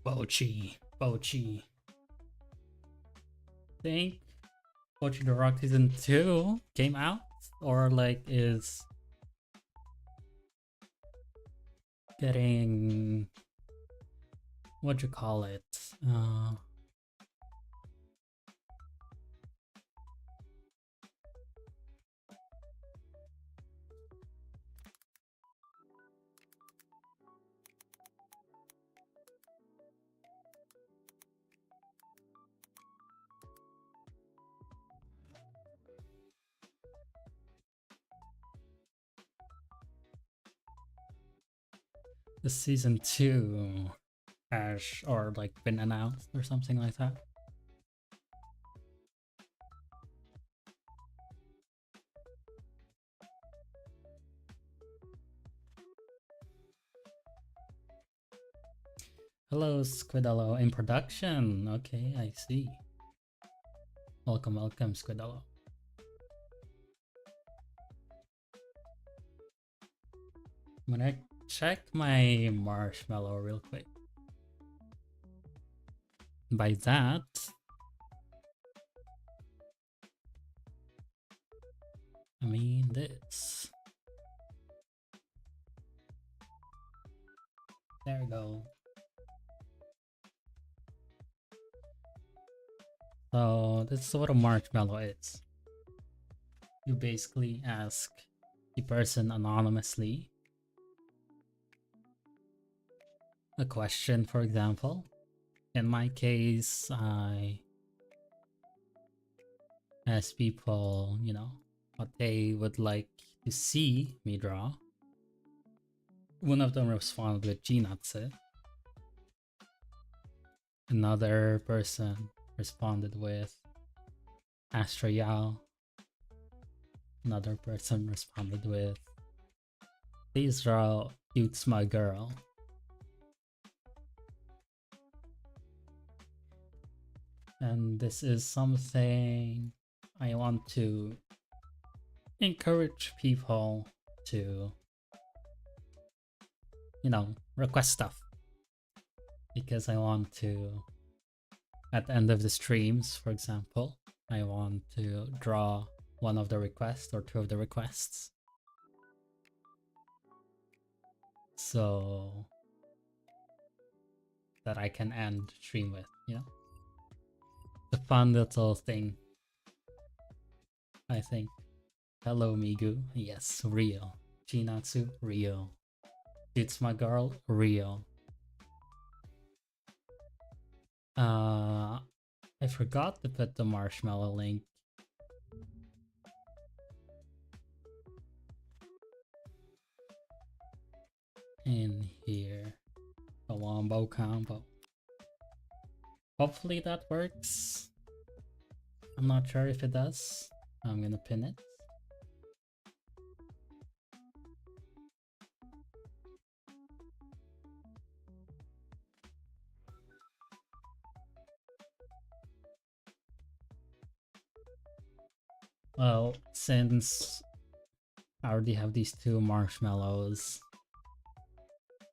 Bochi. Think Bochi the Rock Season 2 came out? Or like is getting, what you call it? The Season 2. hash or like been announced or something like that. Hello, Squidallo in production. Okay, I see. Welcome, welcome, Squidallo. I'm gonna check my marshmallow real quick. By that, I mean this. There we go. So this is what a marshmallow is. You basically ask the person anonymously a question, for example. In my case, I ask people, you know, what they would like to see me draw. One of them responded with Jinatsu. Another person responded with Astro Yao. Another person responded with, please draw Cutes My Girl. And this is something I want to encourage people to, you know, request stuff. Because I want to, at the end of the streams, for example, I want to draw one of the requests or two of the requests. So that I can end stream with, you know? The fun little thing, I think. Hello, Migu. Yes, real. Chinatsu, real. It's my girl, real. I forgot to put the marshmallow link in here. The wombo combo. Hopefully that works. I'm not sure if it does. I'm gonna pin it. Well, since I already have these two marshmallows,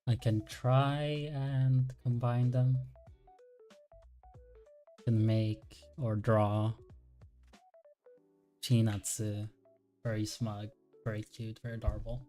I can try and combine them. Can make or draw Chinatsu. Very smug, very cute, very adorable.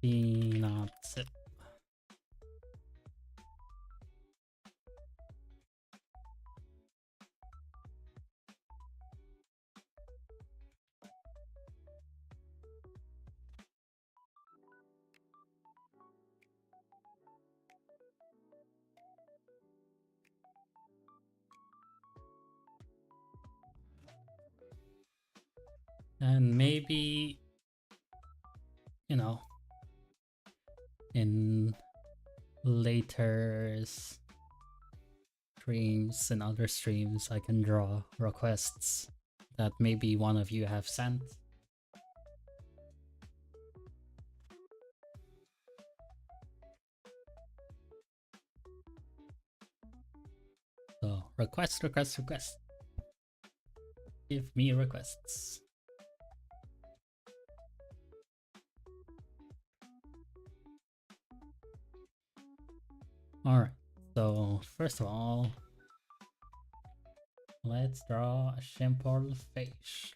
Chinatsu. And maybe, you know, in later streams and other streams, I can draw requests that maybe one of you have sent. So request, request, request. Give me requests. Alright, so first of all, Let's draw a simple face.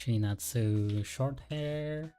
Chinatsu short hair.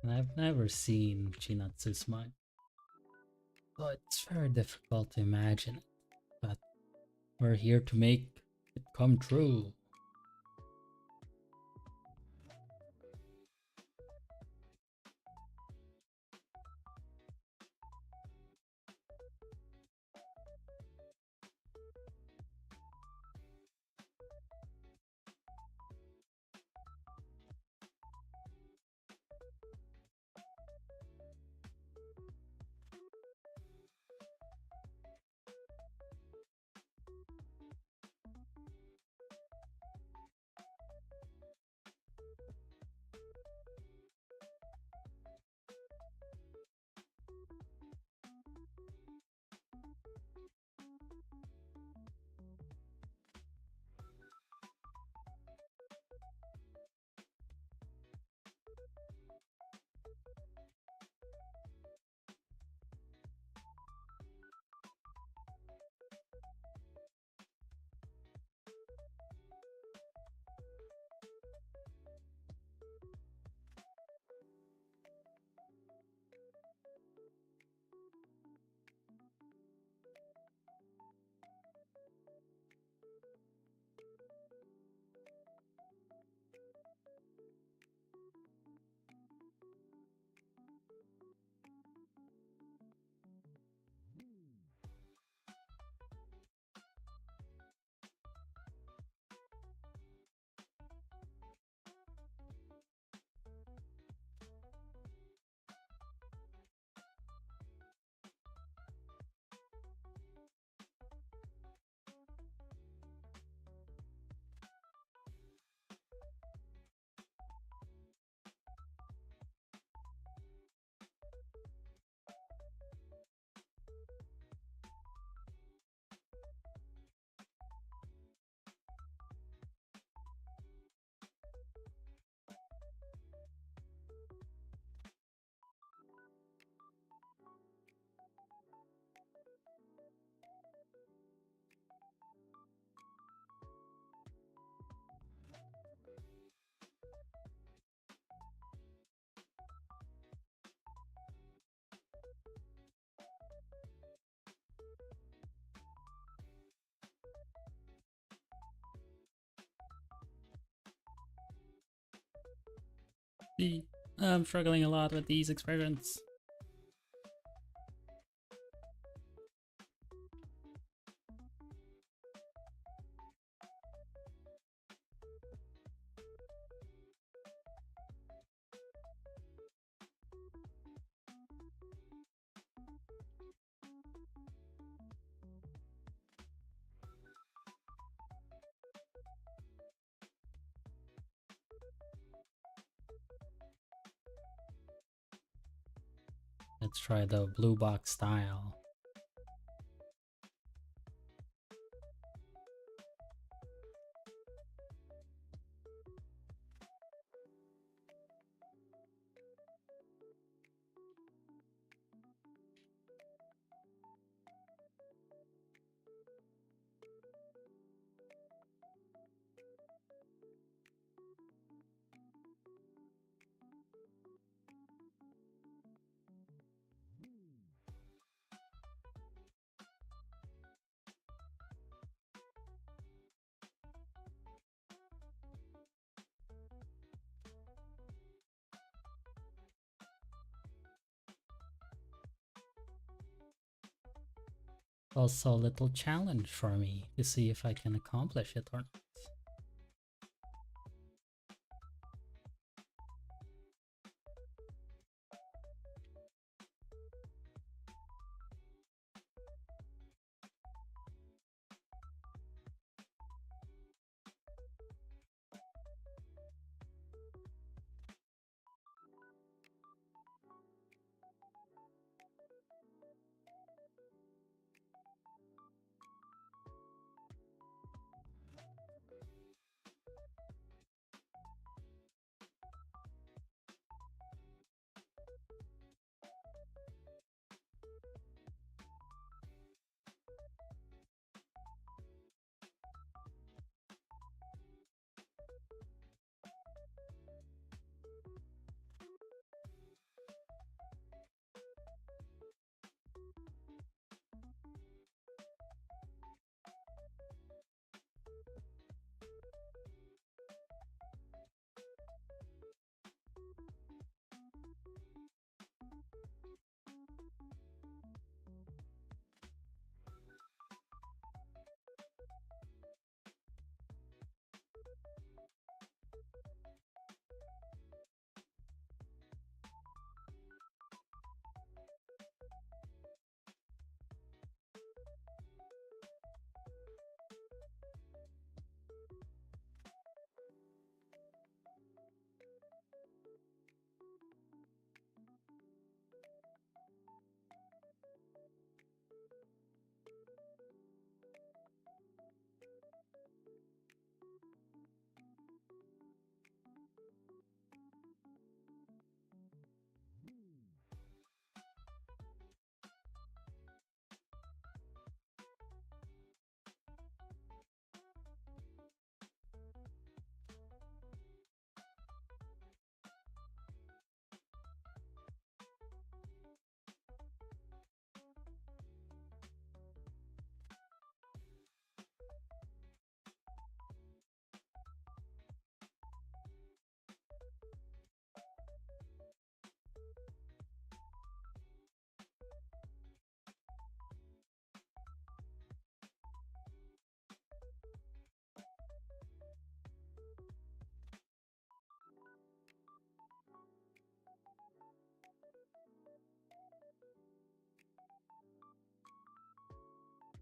And I've never seen Chinatsu smile, so it's very difficult to imagine it. But we're here to make it come true. See, I'm struggling a lot with these expressions. Let's try the blue box style. Also a little challenge for me to see if I can accomplish it or not.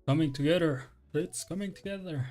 Coming together. It's coming together.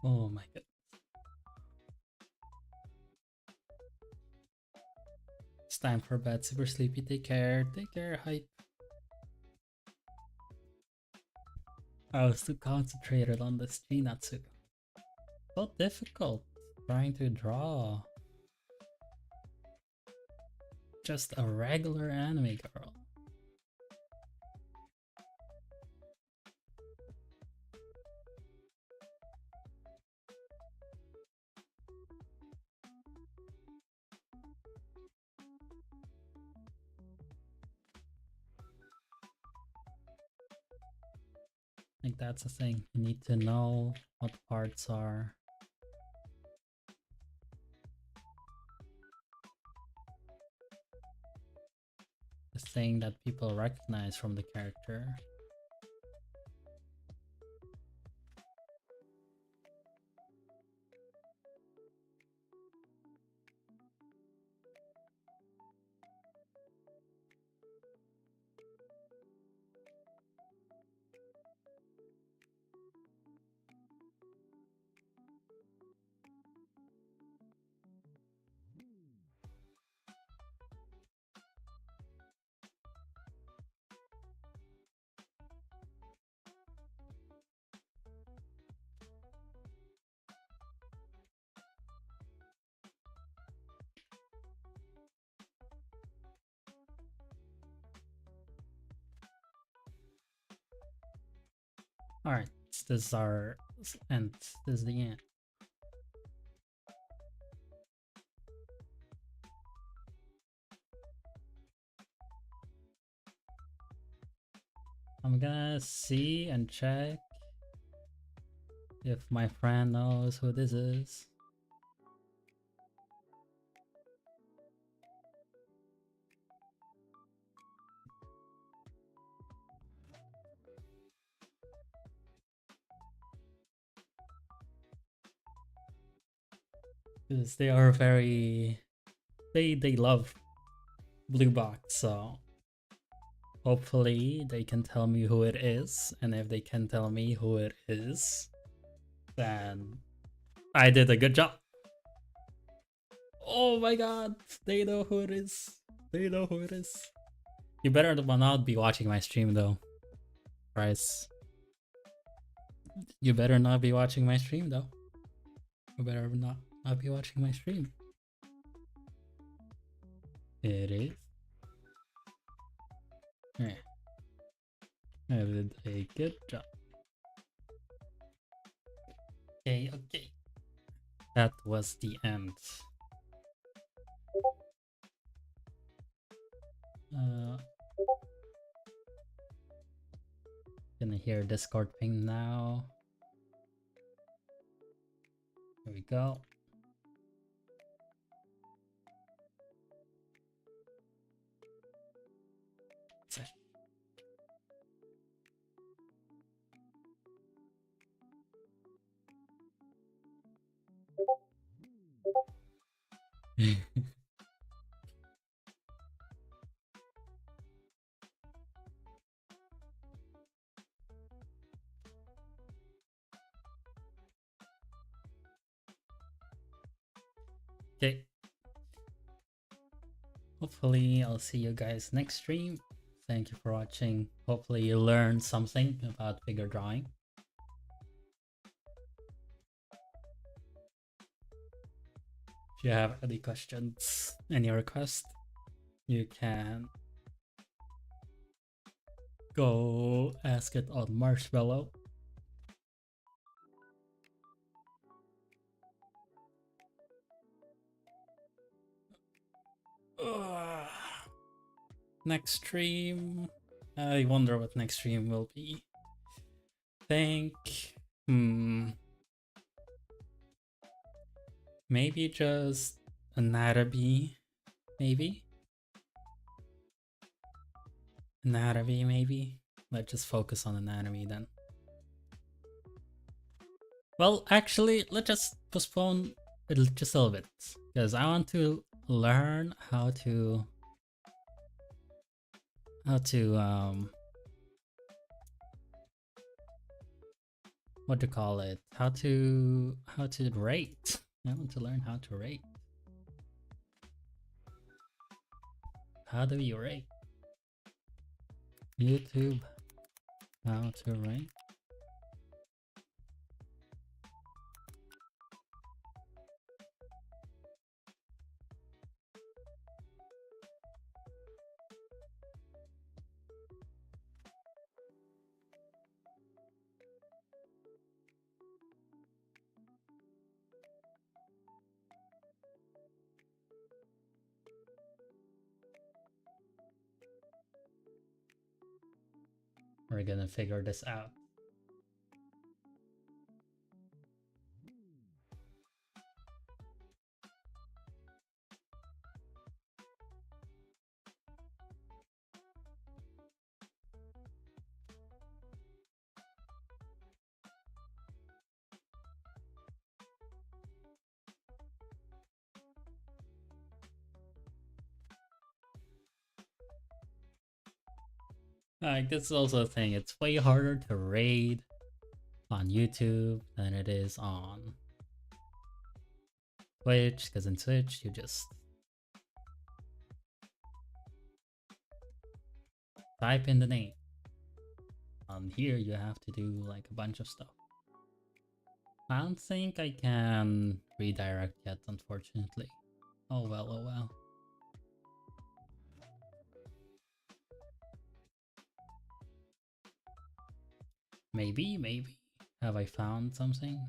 Oh my god. It's time for bed. Super sleepy. Take care. Take care. Hype. I was too concentrated on this Chinatsu. So difficult trying to draw. Just a regular anime girl. Like that's the thing. You need to know what parts are the thing that people recognize from the character. Alright, this is our end. This is the end. I'm gonna see and check if my friend knows who this is. Because they are very they love Blue Box, so hopefully they can tell me who it is, and if they can tell me who it is, then I did a good job. Oh my god, they know who it is. They know who it is. You better not be watching my stream though, Bryce. You better not be watching my stream though. You better not be watching my stream. It is. Yeah. I did a good job. Okay, okay. That was the end. Gonna hear Discord ping now. Here we go. Okay. Hopefully I'll see you guys next stream. Thank you for watching. Hopefully you learned something about figure drawing. If you have any questions, any requests, you can go ask it on Marshmallow. Next stream. I wonder what next stream will be. Think. Maybe just anatomy. Maybe. Anatomy, maybe. Let's just focus on anatomy then. Well, actually, let's just postpone it just a little bit. Because I want to learn how to what to call it, how to rate. I want to learn how to rate. How do you rate? YouTube, how to rate. We're gonna figure this out. Like, this is also a thing. It's way harder to raid on YouTube than it is on Twitch, because in Twitch you just type in the name. On here you have to do like a bunch of stuff. I don't think I can redirect yet, unfortunately. Oh well, oh well. Maybe, maybe. Have I found something?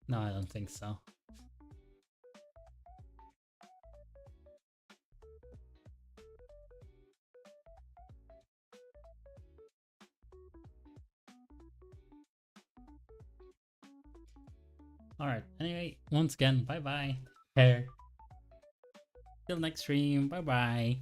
No, I don't think so. Alright, anyway, once again, bye bye. Hair. Till next stream, bye bye.